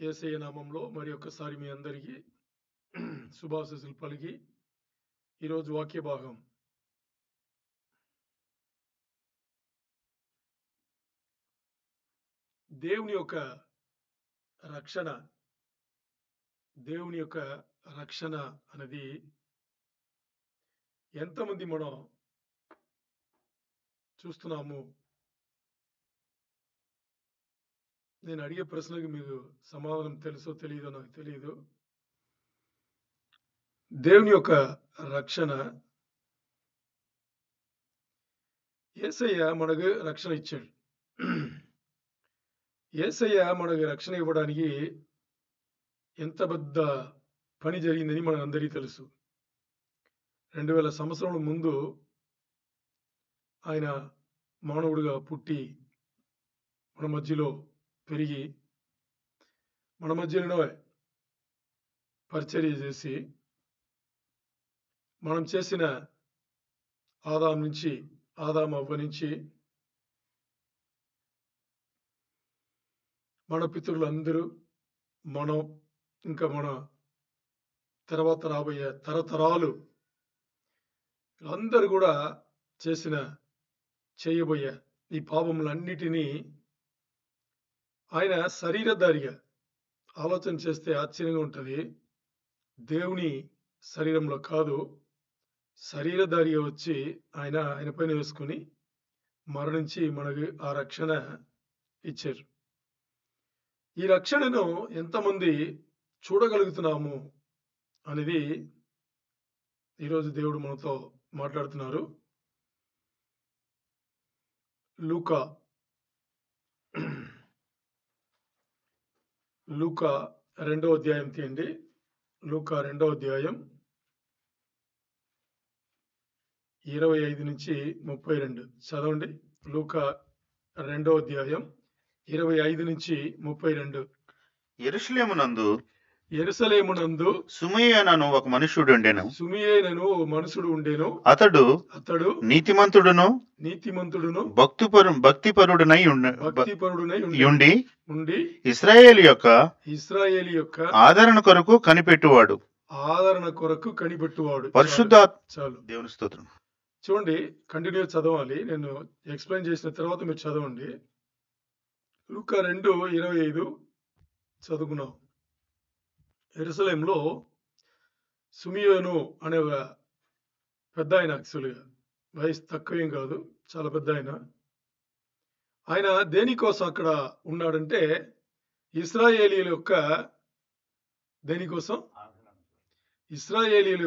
యేసయ్య నామంలో మరి ఒక్కసారి మీ అందరికీ శుభాశీస్సులు పలికి ఈరోజు వాక్య భాగం దేవుని యొక్క రక్షణ దేవుని యొక్క రక్షణ అనేది ఎంతమంది మనం చూస్తున్నాము. నేను అడిగే ప్రశ్నకి మీకు సమాధానం తెలుసో తెలియదో నాకు తెలియదు. దేవుని యొక్క రక్షణ, యేసయ్య మనకు రక్షణ ఇచ్చాడు. యేసయ్య మనకు రక్షణ ఇవ్వడానికి ఎంత పెద్ద పని జరిగిందని మనందరికీ తెలుసు. 2000 సంవత్సరాల ముందు ఆయన మానవుడిగా పుట్టి మన మధ్యలో పెరిగి మన మధ్యలోనే పరిచర్య చేసి మనం చేసిన ఆదాము అవ్వ నుంచి మన పితరులందరూ, మనం ఇంకా మన తర్వాత రాబోయే తరతరాలు అందరూ కూడా చేయబోయే ఈ పాపములన్నిటినీ ఆయన శరీరధారిగా, ఆలోచన చేస్తే ఆశ్చర్యంగా ఉంటుంది. దేవుని శరీరంలో కాదు, శరీరధారిగా వచ్చి ఆయన పైన వేసుకుని మరణించి మనకు ఆ రక్షణ ఇచ్చారు. ఈ రక్షణను ఎంతమంది చూడగలుగుతున్నాము అనేది ఈరోజు దేవుడు మనతో మాట్లాడుతున్నారు. లూకా 2వ అధ్యాయం తీయండి. లూకా 2వ అధ్యాయం 25 నుంచి 32 చదవండి. లూకా 2వ అధ్యాయం 25 నుంచి 32. యెరూషలేమునందు సుమయేనను ఒక మనుషుడు ఉండెను. అతడు నీతిమంతుడును భక్తిపరుడునై ఉండి ఇశ్రాయేలు యొక్క ఆదరణ కొరకు కనిపెట్టువాడు. చాలు, దేవుని స్తోత్రం. చూడండి, కంటిన్యూ చదవాలి. నేను ఎక్స్ప్లెయిన్ చేసిన తర్వాత మీరు చదవండి. లూకా 2:25 చదువుకున్నాం. యెరూషలేములో సుమియోను అనే ఒక పెద్ద ఆయన, యాక్చువల్గా వయసు తక్కువేం కాదు, చాలా పెద్ద ఆయన దేనికోసం అక్కడ ఉన్నాడంటే ఇశ్రాయేలీయుల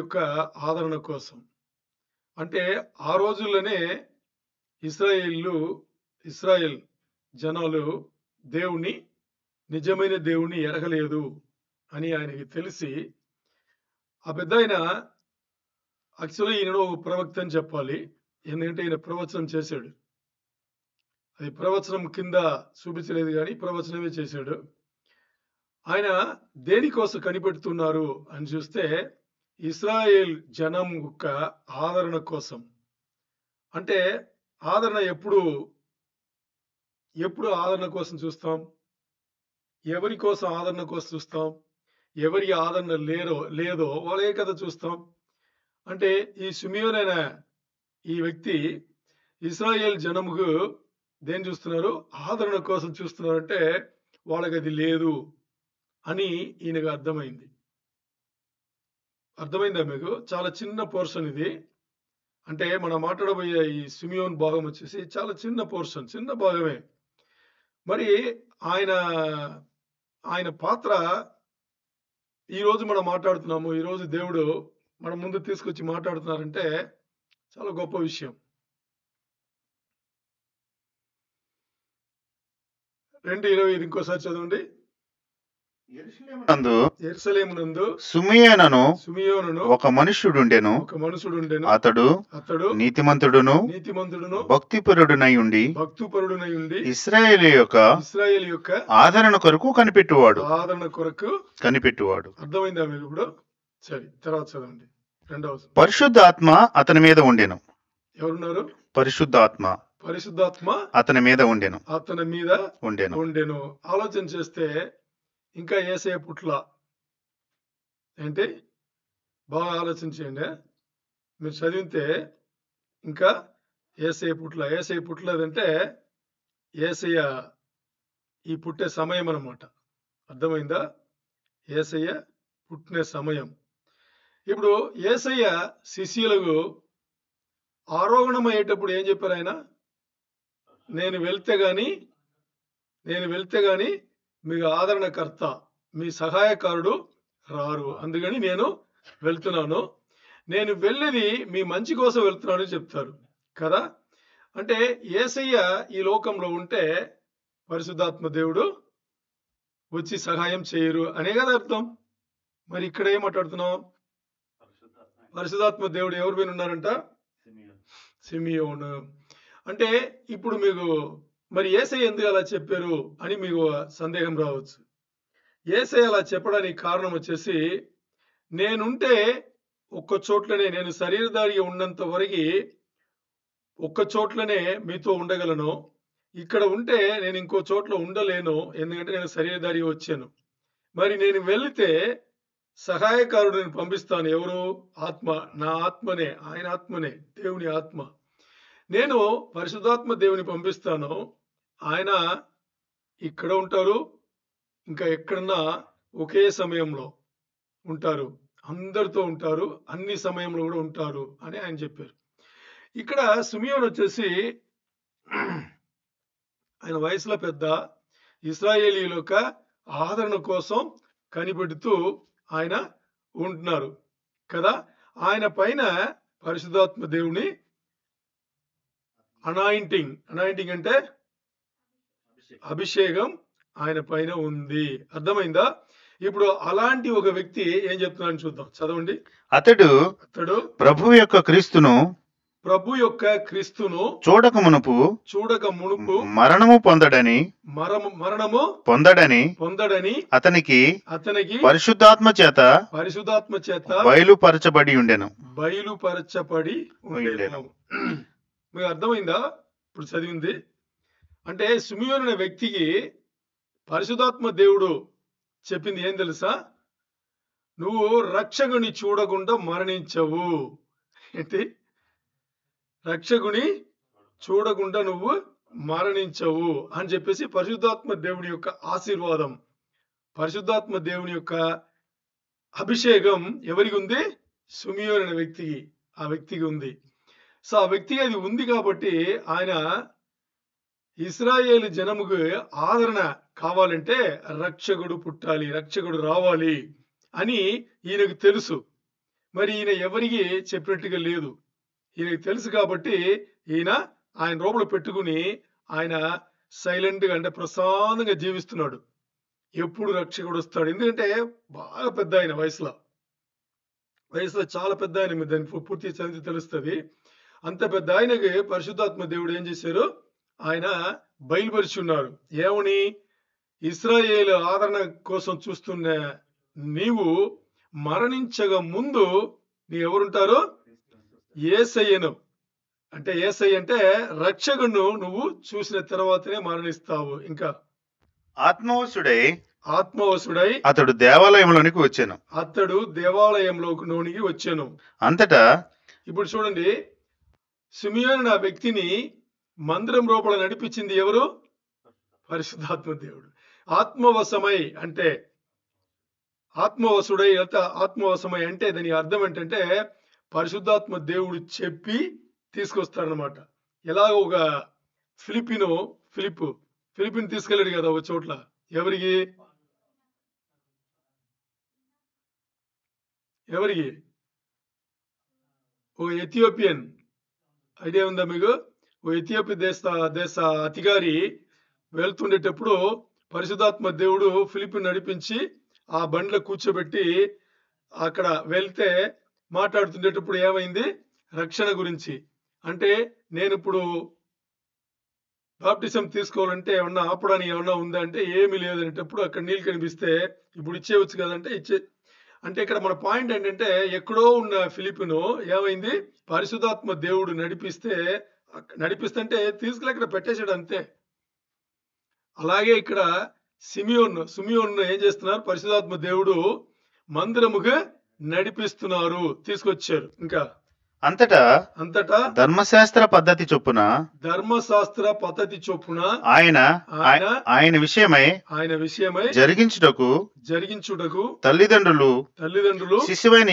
యొక్క ఆదరణ కోసం. అంటే ఆ రోజుల్లోనే ఇశ్రాయేల్ జనాలు నిజమైన దేవుణ్ణి ఎరగలేదు అని ఆయనకి తెలిసి, ఆ పెద్ద ఆయన యాక్చువల్గా ఈయన ప్రవక్త అని చెప్పాలి. ఎందుకంటే ఈయన ప్రవచనం చేశాడు. అది ప్రవచనం కింద చూపించలేదు కానీ ప్రవచనమే చేశాడు. ఆయన దేనికోసం కనిపెడుతున్నారు అని చూస్తే ఇశ్రాయేల్ జనం యొక్క ఆదరణ కోసం. అంటే ఆదరణ ఎప్పుడు ఆదరణ కోసం చూస్తాం? ఎవరి కోసం ఆదరణ కోసం చూస్తాం? ఎవరి ఆదరణ లేదో వాళ్ళే కదా చూస్తాం. అంటే ఈ సుమియోన్ అనే ఈ వ్యక్తి ఇశ్రాయేల్ జనముకు దేని చూస్తున్నారు? ఆదరణ కోసం చూస్తున్నారు. అంటే వాళ్ళకి అది లేదు అని ఈయనకు అర్థమైందా మీకు? చాలా చిన్న పోర్షన్ ఇది. అంటే మనం మాట్లాడబోయే ఈ సుమియోన్ భాగం వచ్చేసి చాలా చిన్న పోర్షన్, చిన్న భాగమే. మరి ఆయన పాత్ర ఈరోజు మనం మాట్లాడుతున్నాము. ఈరోజు దేవుడు మన ముందు తీసుకొచ్చి మాట్లాడుతున్నారంటే చాలా గొప్ప విషయం. 2:25 ఇంకోసారి చదవండి. యెరూషలేమునందు సుమియోను ఒక మనుషుడు ఉండెను. అతడు నీతిమంతుడును భక్తిపరుడునై ఉండి ఇశ్రాయేలు యొక్క ఆదరణ కొరకు కనిపెట్టువాడు. అర్థమైందా మీకు ఇప్పుడు? సరే, తర్వాత చదవండి. పరిశుద్ధాత్మ అతని మీద ఉండెను. ఎవరున్నారు? పరిశుద్ధాత్మ పరిశుద్ధాత్మ అతని మీద ఉండెను. ఉండెను. ఆలోచన చేస్తే ఇంకా యేసయ్య పుట్ల. ఏంటి? బాగా ఆలోచించండి. మీరు చదివితే ఇంకా యేసయ్య పుట్టలేదంటే యేసయ్య ఈ పుట్టే సమయం అన్నమాట. అర్థమైందా? యేసయ్య పుట్టిన సమయం. ఇప్పుడు యేసయ్య శిష్యులకు ఆరోహణం అయ్యేటప్పుడు ఏం చెప్పారు ఆయన? నేను వెళ్తే గాని మీకు ఆదరణకర్త, మీ సహాయకారుడు రారు. అందుకని నేను వెళ్తున్నాను. నేను వెళ్ళేది మీ మంచి కోసం వెళ్తున్నాను చెప్తారు కదా. అంటే యేసయ్య ఈ లోకంలో ఉంటే పరిశుద్ధాత్మ దేవుడు వచ్చి సహాయం చేయరు అనే కదా అర్థం. మరి ఇక్కడ ఏం మాట్లాడుతున్నాం? పరిశుద్ధాత్మ దేవుడు ఎవరి పైన ఉన్నారంట? సిమియోను. అంటే ఇప్పుడు మీకు మరి యేసయ్య ఎందుకు అలా చెప్పారు అని మీకు సందేహం రావచ్చు. యేసయ్య అలా చెప్పడానికి కారణం వచ్చేసి, నేనుంటే ఒక్క చోట్లనే, నేను శరీరధారిగా ఉన్నంత వరకు ఒక్క చోట్లనే మీతో ఉండగలను. ఇక్కడ ఉంటే నేను ఇంకో చోట్ల ఉండలేను. ఎందుకంటే నేను శరీరధారిగా వచ్చాను. మరి నేను వెళితే సహాయకారుడు నేను పంపిస్తాను. ఎవరు? ఆత్మ. నా ఆత్మనే, ఆయన ఆత్మనే, దేవుని ఆత్మ. నేను పరిశుద్ధాత్మ దేవుని పంపిస్తాను. ఆయన ఇక్కడ ఉంటారు, ఇంకా ఎక్కడన్నా ఒకే సమయంలో ఉంటారు, అందరితో ఉంటారు, అన్ని సమయంలో కూడా ఉంటారు అని ఆయన చెప్పారు. ఇక్కడ సిమియోను వచ్చేసి ఆయన వయసులో పెద్ద, ఇశ్రాయేలీయుల యొక్క ఆదరణ కోసం కనిపెడుతూ ఆయన ఉంటున్నారు కదా. ఆయన పైన పరిశుద్ధాత్మ దేవుని అనాయింటింగ్ అంటే అభిషేకం ఆయన పైన ఉంది. అర్థమైందా? ఇప్పుడు అలాంటి ఒక వ్యక్తి ఏం చెప్తున్నాను చూద్దాం. చదవండి. అతడు ప్రభు యొక్క క్రీస్తును చూడక మునుపు మరణము పొందడని అతనికి పరిశుద్ధాత్మ చేత బయలుపరచబడి ఉండెను. మీకు అర్థమైందా ఇప్పుడు చదివింది? అంటే సిమియోను అనే వ్యక్తికి పరిశుద్ధాత్మ దేవుడు చెప్పింది ఏం తెలుసా? నువ్వు రక్షకుని చూడకుండా మరణించవు. ఏంటి? రక్షకుని చూడకుండా నువ్వు మరణించవు అని చెప్పేసి పరిశుద్ధాత్మ దేవుని యొక్క ఆశీర్వాదం, పరిశుద్ధాత్మ దేవుని యొక్క అభిషేకం ఎవరికి ఉంది? సిమియోను అనే వ్యక్తికి, ఆ వ్యక్తికి ఉంది. సో ఆ వ్యక్తికి అది ఉంది కాబట్టి ఆయన ఇశ్రాయేలు జనముకు ఆదరణ కావాలంటే రక్షకుడు పుట్టాలి, రక్షకుడు రావాలి అని ఈయనకు తెలుసు. మరి ఈయన ఎవరికి చెప్పినట్టుగా లేదు. ఈయనకు తెలుసు కాబట్టి ఆయన రూపంలో పెట్టుకుని ఆయన సైలెంట్ గా, అంటే ప్రశాంతంగా జీవిస్తున్నాడు. ఎప్పుడు రక్షకుడు వస్తాడు? ఎందుకంటే బాగా పెద్ద ఆయన, వయసులో చాలా పెద్ద ఆయన. మీరు దాన్ని పూర్తి చదివితే తెలుస్తుంది. అంత పెద్ద ఆయనకి పరిశుద్ధాత్మ దేవుడు ఏం చేశారు? ఆయన బయలుపరిచి ఉన్నారు. ఏమని? ఇశ్రాయేలు ఆదరణ కోసం చూస్తున్న నీవు మరణించగా ముందు నీ ఎవరుంటారు? యేసయ్యను, అంటే యేసయ్య అంటే రక్షకును నువ్వు చూసిన తర్వాతనే మరణిస్తావు. ఇంకా ఆత్మవశుడై అతడు దేవాలయంలోనికి వచ్చాను. అంతటా ఇప్పుడు చూడండి, సిమియోను ఆ వ్యక్తిని మందిరం లోపల నడిపించింది ఎవరు? పరిశుద్ధాత్మ దేవుడు. ఆత్మవశమై అంటే ఆత్మవశమై అంటే దాని అర్థం ఏంటంటే పరిశుద్ధాత్మ దేవుడు చెప్పి తీసుకొస్తాడనమాట. ఎలా ఒక ఫిలిపిన్ తీసుకెళ్ళాడు కదా ఒక చోట్ల. ఎవరికి? ఓ ఎథియోపియన్, ఐడియా ఉందా మీకు? ఓ ఎథియోపియా దేశ అధికారి వెళ్తుండేటప్పుడు పరిశుద్ధాత్మ దేవుడు ఫిలిపిన్ నడిపించి ఆ బండిలో కూర్చోబెట్టి అక్కడ వెళ్తే మాట్లాడుతుండేటప్పుడు ఏమైంది? రక్షణ గురించి. అంటే నేను ఇప్పుడు బాప్టిజం తీసుకోవాలంటే ఏమన్నా ఆపడానికి ఏమన్నా ఉందా అంటే ఏమీ లేదనేటప్పుడు అక్కడ నీళ్ళు కనిపిస్తే ఇప్పుడు ఇచ్చేయచ్చు కదంటే అంటే ఇక్కడ మన పాయింట్ ఏంటంటే ఎక్కడో ఉన్న ఫిలిపిను ఏమైంది? పరిశుద్ధాత్మ దేవుడు నడిపిస్తే తీసుకెళ్ళి అక్కడ పెట్టేశాడు అంతే. అలాగే ఇక్కడ సిమియోను ఏం చేస్తున్నారు? పరిశుద్ధాత్మ దేవుడు మందిరముగా నడిపిస్తున్నారు, తీసుకొచ్చారు. ఇంకా అంతటా ధర్మశాస్త్ర పద్ధతి చొప్పున ఆయన విషయమై జరిగించుటకు తల్లిదండ్రులు శిశువైన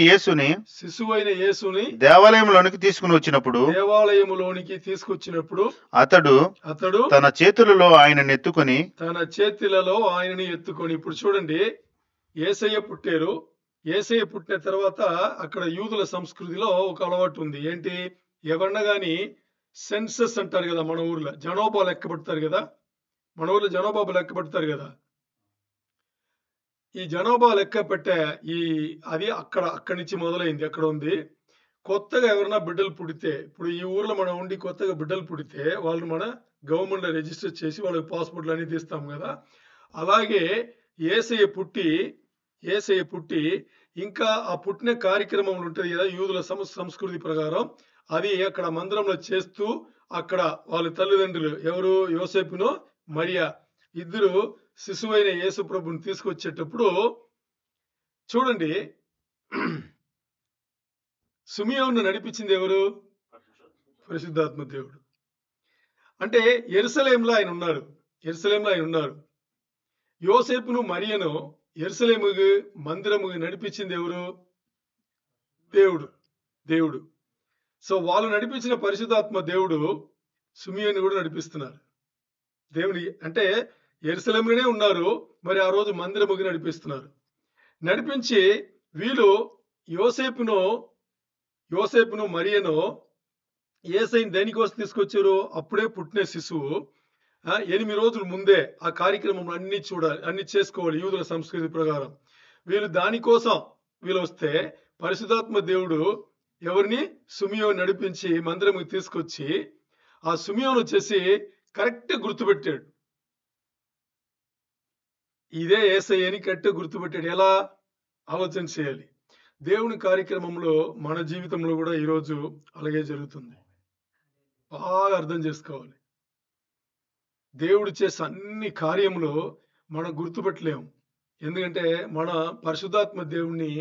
యేసుని దేవాలయంలోనికి తీసుకుని వచ్చినప్పుడు అతడు తన చేతులలో ఆయనను ఎత్తుకొని ఇప్పుడు చూడండి, యేసయ్య పుట్టారు. యేసయ్య పుట్టిన తర్వాత అక్కడ యూదుల సంస్కృతిలో ఒక అలవాటు ఉంది. ఏంటి? ఎవరన్నా గాని సెన్సస్ అంటారు కదా, మన ఊర్లో జనాభా లెక్క పెడతారు కదా, మన ఊర్లో జనాభా లెక్క పెడతారు కదా. ఈ జనాభా లెక్క పెట్టే అది అక్కడి నుంచి మొదలైంది. అక్కడ ఉంది. కొత్తగా ఎవరైనా బిడ్డలు పుడితే, ఇప్పుడు ఈ ఊర్లో మనం ఉండి కొత్తగా బిడ్డలు పుడితే వాళ్ళు మన గవర్నమెంట్ లో రిజిస్టర్ చేసి వాళ్ళకి పాస్పోర్ట్లు అన్ని తీస్తాం కదా. అలాగే యేసయ్య పుట్టి ఇంకా ఆ పుట్టిన కార్యక్రమం ఉంటుంది కదా యూదుల సంస్కృతి ప్రకారం, అది అక్కడ మందిరంలో చేస్తూ అక్కడ వాళ్ళ తల్లిదండ్రులు ఎవరు? యోసేపును మరియా ఇద్దరు శిశువైన యేసు ప్రభుని తీసుకొచ్చేటప్పుడు చూడండి, సిమియోను నడిపించింది ఎవరు? పరిశుద్ధాత్మ దేవుడు. అంటే యెరూషలేములో ఆయన ఉన్నారు. యోసేపును మరియను యెరూషలేముకు మందిరముకు నడిపించింది ఎవరు? దేవుడు. సో వాళ్ళు నడిపించిన పరిశుద్ధాత్మ దేవుడు సిమియోను కూడా నడిపిస్తున్నారు. దేవుని అంటే యెరూషలేములోనే ఉన్నారు, మరి ఆ రోజు మందిరముకు నడిపిస్తున్నారు. నడిపించి వీళ్ళు యోసేపును మరియను యేసయ్యను దేనికోసం తీసుకొచ్చారు? అప్పుడే పుట్టిన శిశువు 8 రోజుల ముందే ఆ కార్యక్రమం అన్ని చేసుకోవాలి యూదుల సంస్కృతి ప్రకారం. దానికోసం వీళ్ళు వస్తే పరిశుద్ధాత్మ దేవుడు ఎవరిని? సిమియోను నడిపించి మందిరంకి తీసుకొచ్చి ఆ సిమియోను వచ్చేసి కరెక్ట్ గుర్తుపెట్టాడు. ఇదే యేసయ్యని కరెక్ట్ గుర్తుపెట్టాడు. ఎలా? ఆలోచన చేయాలి. దేవుని కార్యక్రమంలో మన జీవితంలో కూడా ఈరోజు అలాగే జరుగుతుంది. బాగా అర్థం చేసుకోవాలి. దేవుడు చేసే అన్ని కార్యములు మనం గుర్తుపెట్టలేము. ఎందుకంటే మన పరిశుద్ధాత్మ దేవుణ్ణి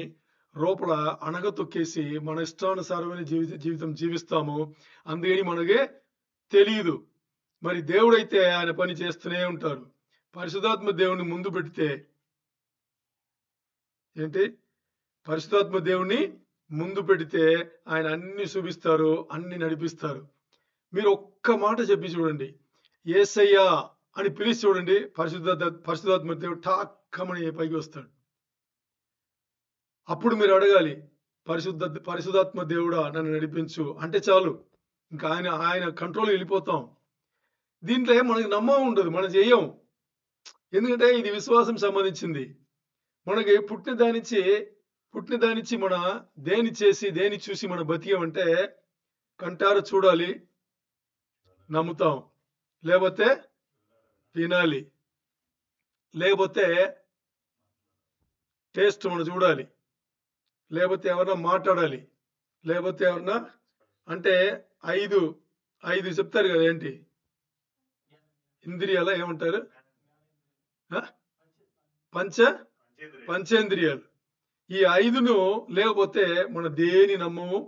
లోపల అణగతొక్కేసి మన ఇష్టానుసారమైన జీవితం జీవిస్తాము. అందుకని మనకే తెలియదు. మరి దేవుడైతే ఆయన పని చేస్తూనే ఉంటారు. పరిశుద్ధాత్మ దేవుణ్ణి ముందు పెడితే ఏంటి? పరిశుద్ధాత్మ దేవుణ్ణి ముందు పెడితే ఆయన అన్ని చూపిస్తారు, అన్ని నడిపిస్తారు. మీరు ఒక్క మాట చెప్పి చూడండి, యేసయ్యా అని పిలిచి చూడండి, పరిశుద్ధాత్మ దేవుడు ఠాక్కమని పైకి వస్తాడు. అప్పుడు మీరు అడగాలి, పరిశుద్ధాత్మ దేవుడా నన్ను నడిపించు అంటే చాలు. ఇంకా ఆయన కంట్రోల్ వెళ్ళిపోతాం. దీంట్లో మనకి నమ్మకం ఉండదు, మనం చెయ్యం. ఎందుకంటే ఇది విశ్వాసం సంబంధించింది. మనకి పుట్టిన దానిచ్చి మన దేని చూసి మన బతికేమంటే కంటారు చూడాలి, నమ్ముతాం, లేకపోతే వినాలి, లేకపోతే టేస్ట్ మనం చూడాలి, లేకపోతే ఎవరన్నా మాట్లాడాలి, లేకపోతే ఎవరన్నా అంటే ఐదు చెప్తారు కదా, ఏంటి ఇంద్రియాల ఏమంటారు? పంచేంద్రియాలు. ఈ 5ను లేకపోతే మన దేని నమ్మము,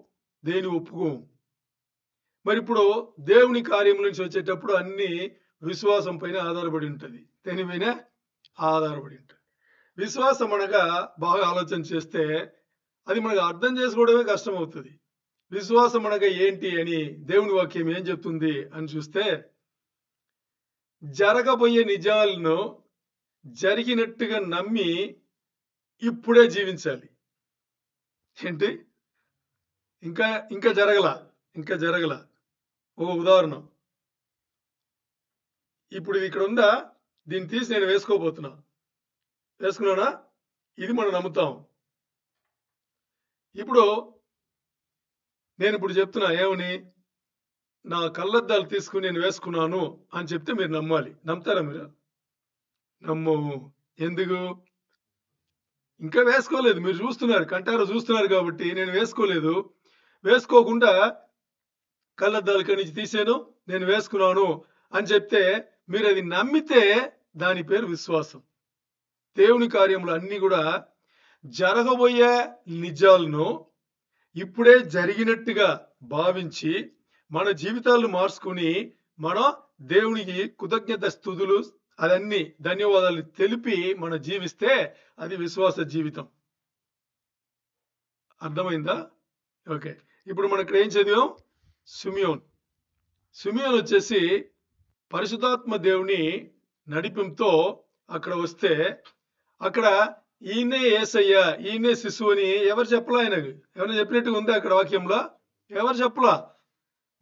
దేని ఒప్పుకోము. మరి ఇప్పుడు దేవుని కార్యం నుంచి వచ్చేటప్పుడు అన్ని విశ్వాసం పైన ఆధారపడి ఉంటుంది, దేనిపైన ఆధారపడి ఉంటుంది. విశ్వాసం అనగా బాగా ఆలోచన చేస్తే అది మనకు అర్థం చేసుకోవడమే కష్టం అవుతుంది. విశ్వాసం అనగా ఏంటి అని దేవుని వాక్యం ఏం చెప్తుంది అని చూస్తే, జరగబోయే నిజాలను జరిగినట్టుగా నమ్మి ఇప్పుడే జీవించాలి. ఏంటి? ఇంకా జరగల. ఓ ఉదాహరణ, ఇప్పుడు ఇది ఇక్కడ ఉందా, దీన్ని తీసి నేను వేసుకున్నానా? ఇది మనం నమ్ముతాం. ఇప్పుడు నేను చెప్తున్నా ఏమని, నా కళ్ళద్దాలు తీసుకుని నేను వేసుకున్నాను అని చెప్తే మీరు నమ్మాలి. నమ్ముతారా మీరు? నమ్మము. ఎందుకు? ఇంకా వేసుకోలేదు. మీరు చూస్తున్నారు, కంటారా చూస్తున్నారు కాబట్టి నేను వేసుకోలేదు. వేసుకోకుండా కళ్ళద్దాల నుంచి తీసాను, నేను వేసుకున్నాను అని చెప్తే మీరు అది నమ్మితే దాని పేరు విశ్వాసం. దేవుని కార్యములు అన్ని కూడా జరగబోయే నిజాలను ఇప్పుడే జరిగినట్టుగా భావించి మన జీవితాలను మార్చుకుని మనం దేవునికి కృతజ్ఞత స్తుతులు అదన్నీ ధన్యవాదాలు తెలిపి మనం జీవిస్తే అది విశ్వాస జీవితం. అర్థమైందా? ఓకే. ఇప్పుడు మనం ఇక్కడ ఏం చదివాం? సిమియోన్ వచ్చేసి పరిశుద్ధాత్మ దేవుని నడిపింపుతో అక్కడ వస్తే అక్కడ ఈయనే యేసయ్య, ఈయనే శిశువు అని ఎవరు చెప్పలా? ఆయనకు ఎవరైనా చెప్పినట్టుగా ఉందా అక్కడ వాక్యంలో? ఎవరు చెప్పలా.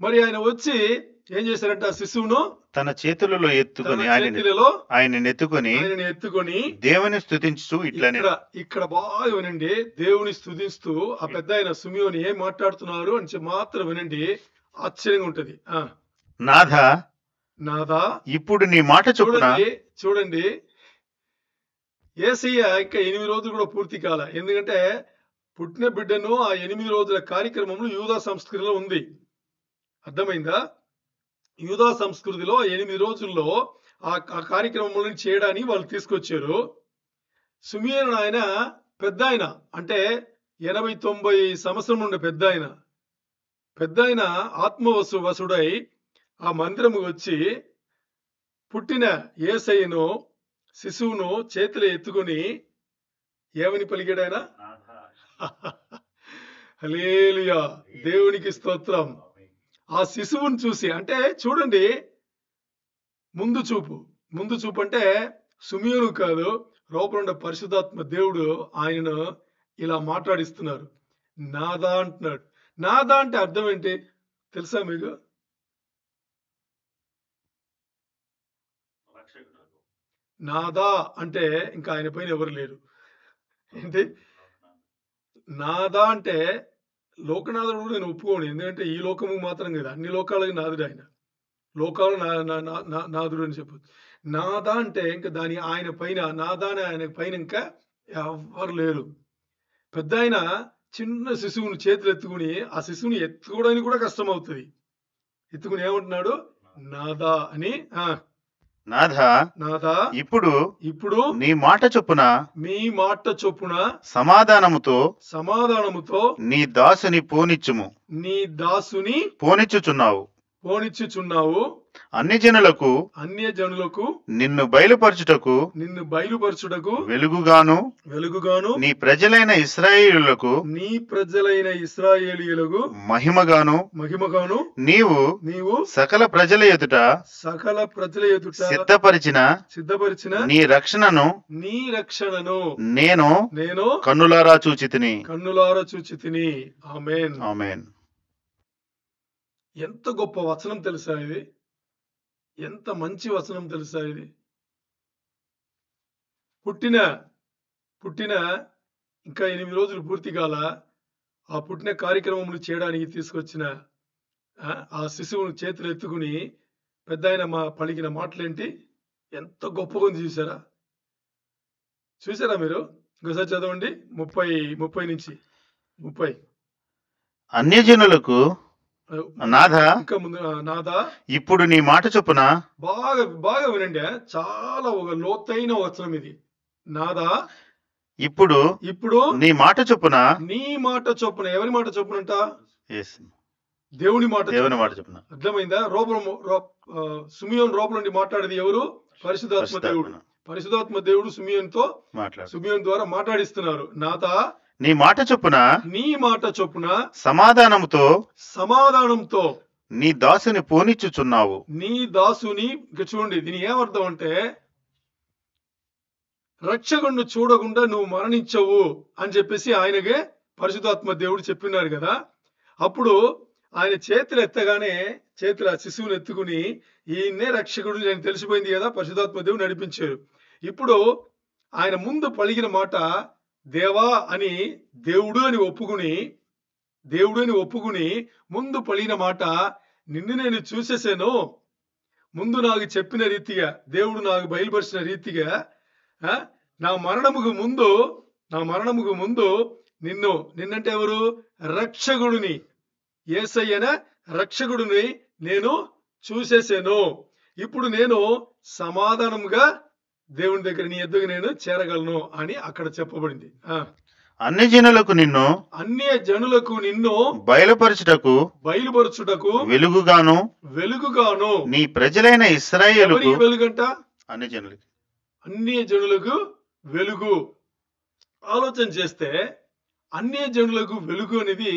మరి ఆయన వచ్చి ఏం చేశారంట? ఆ శిశువును తన చేతులలో ఎత్తుకొని ఆయన ఎత్తుకొని దేవుని స్తుతించు ఇట్లా. ఇక్కడ బాగా వినండి. దేవుని స్తుతిస్తూ ఆ పెద్ద ఆయన సిమియోను ఏం మాట్లాడుతున్నారు అని మాత్రం వినండి. ఆశ్చర్యంగా ఉంటది. నాదా ఇప్పుడు నీ మాట చూడండి. యేసయ్య ఇంకా 8 రోజులు కూడా పూర్తి కాల. ఎందుకంటే పుట్టిన బిడ్డను ఆ 8 రోజుల కార్యక్రమంలో యూదా సంస్కృతిలో ఉంది. అర్థమైందా? యూదా సంస్కృతిలో 8 రోజుల్లో ఆ కార్యక్రమం చేయడానికి వాళ్ళు తీసుకొచ్చారు. సిమియోను ఆయన పెద్ద ఆయన, అంటే 80-90 సంవత్సరం ఉండే పెద్ద ఆయన ఆత్మవసుడై ఆ మందిరము వచ్చి పుట్టిన యేసయ్యను శిశువును చేతిలో ఎత్తుకొని ఏమని పలికాడు ఆయన? హల్లెలూయా, దేవునికి స్తోత్రం. ఆ శిశువును చూసి, అంటే చూడండి, ముందు చూపు అంటే సిమియోను కాదు, లోపల పరిశుద్ధాత్మ దేవుడు ఆయనను ఇలా మాట్లాడిస్తున్నారు. నాదా అంటున్నాడు. నాదా అంటే అర్థం ఏంటి తెలుసా మీకు? నాదా అంటే ఇంకా ఆయన పైన ఎవరు లేరు. ఏంటి నాదా అంటే? లోకనాథుడు కూడా నేను ఒప్పుకోను. ఎందుకంటే ఈ లోకము మాత్రం కదా, అన్ని లోకాలకి నాదుడు ఆయన. లోకాలు నాదుడు అని చెప్పొచ్చు. నాదా అంటే ఇంకా ఆయన పైన, నాదా అని ఆయన పైన ఇంకా ఎవరు లేరు. పెద్ద ఆయన చిన్న శిశువుని చేతులు ఎత్తుకుని ఆ శిశువుని ఎత్తుకోవడానికి కూడా కష్టం అవుతుంది. ఎత్తుకుని ఏమంటున్నాడు? నాదా అని. నాదా ఇప్పుడు నీ మాట చొప్పున సమాధానముతో నీ దాసుని పోనిచ్చుచున్నావు. అన్య జనులకు నిన్ను బయలుపరచుటకు వెలుగుగాను నీ ప్రజలైన ఇశ్రాయేలీయులకు మహిమగాను నీవు సకల ప్రజల ఎదుట సిద్ధపరిచిన నీ రక్షణను నేను కన్నులారా చూచితిని. ఆమేన్. ఎంత గొప్ప వచనం తెలుసా ఇది? ఎంత మంచి వచనం తెలుసా ఇది? పుట్టిన ఇంకా 8 రోజులు పూర్తి కాల ఆ పుట్టిన కార్యక్రమములు చేయడానికి తీసుకొచ్చిన ఆ శిశువును చేతులు ఎత్తుకుని పెద్ద ఆయన పలికిన మాటలేంటి? ఎంత గొప్పగా ఉంది చూసారా మీరు? ఇంకోసారి చదవండి. 30 నుంచి 30. అన్యజనులకు నాదా ఇప్పుడు నీ మాట చొప్పున. బాగా వినండి. చాలా ఒక లోతైన వచనం ఇది. నాదా ఇప్పుడు నీ మాట చొప్పున. ఎవరి మాట చొప్పునంట? దేవుని మాట చొప్పున. అర్థమైందా? సిమియోను రూపం నుండి మాట్లాడేది ఎవరు? పరిశుద్ధాత్మ దేవుడు సిమియోను ద్వారా మాట్లాడిస్తున్నారు. నాదా నీ మాట చొప్పున సమాధానముతో నీ దాసుని పోనిచ్చుచున్నావు. చూడండి, దీని ఏమర్థం అంటే రక్షకుడిని చూడకుండా నువ్వు మరణించవు అని చెప్పేసి ఆయనకే పరిశుద్ధాత్మ దేవుడు చెప్పినారు కదా. అప్పుడు ఆయన చేతులు ఎత్తగానే చేతుల శిశువుని ఎత్తుకుని ఈయన్నే రక్షకుడు నేను తెలిసిపోయింది కదా. పరిశుద్ధాత్మ దేవుడు నడిపించారు. ఇప్పుడు ఆయన ముందు పలికిన మాట దేవా అని దేవుడు అని ఒప్పుకుని ముందు పలికిన మాట, నిన్ను నేను చూసేసాను. ముందు నాకు చెప్పిన రీతిగా, దేవుడు నాకు బయలుపరిచిన రీతిగా నా మరణముకు ముందు నిన్నంటే ఎవరు? రక్షకుడిని, యేసయ్యన రక్షకుడిని నేను చూసేసాను. ఇప్పుడు నేను సమాధానంగా దేవుని దగ్గర నీ ఎద్దుకు నేను చేరగలను అని అక్కడ చెప్పబడింది. అన్ని జనులకు నిన్ను అన్య జనులకు నిన్ను బయలుపరచుటకు వెలుగుగాను నీ ప్రజలైన ఇశ్రాయేలుకు ఎవరికి వెలుగంట? అన్ని జనులకి, అన్య జనులకు వెలుగు. ఆలోచన చేస్తే అన్య జనులకు వెలుగు అనేది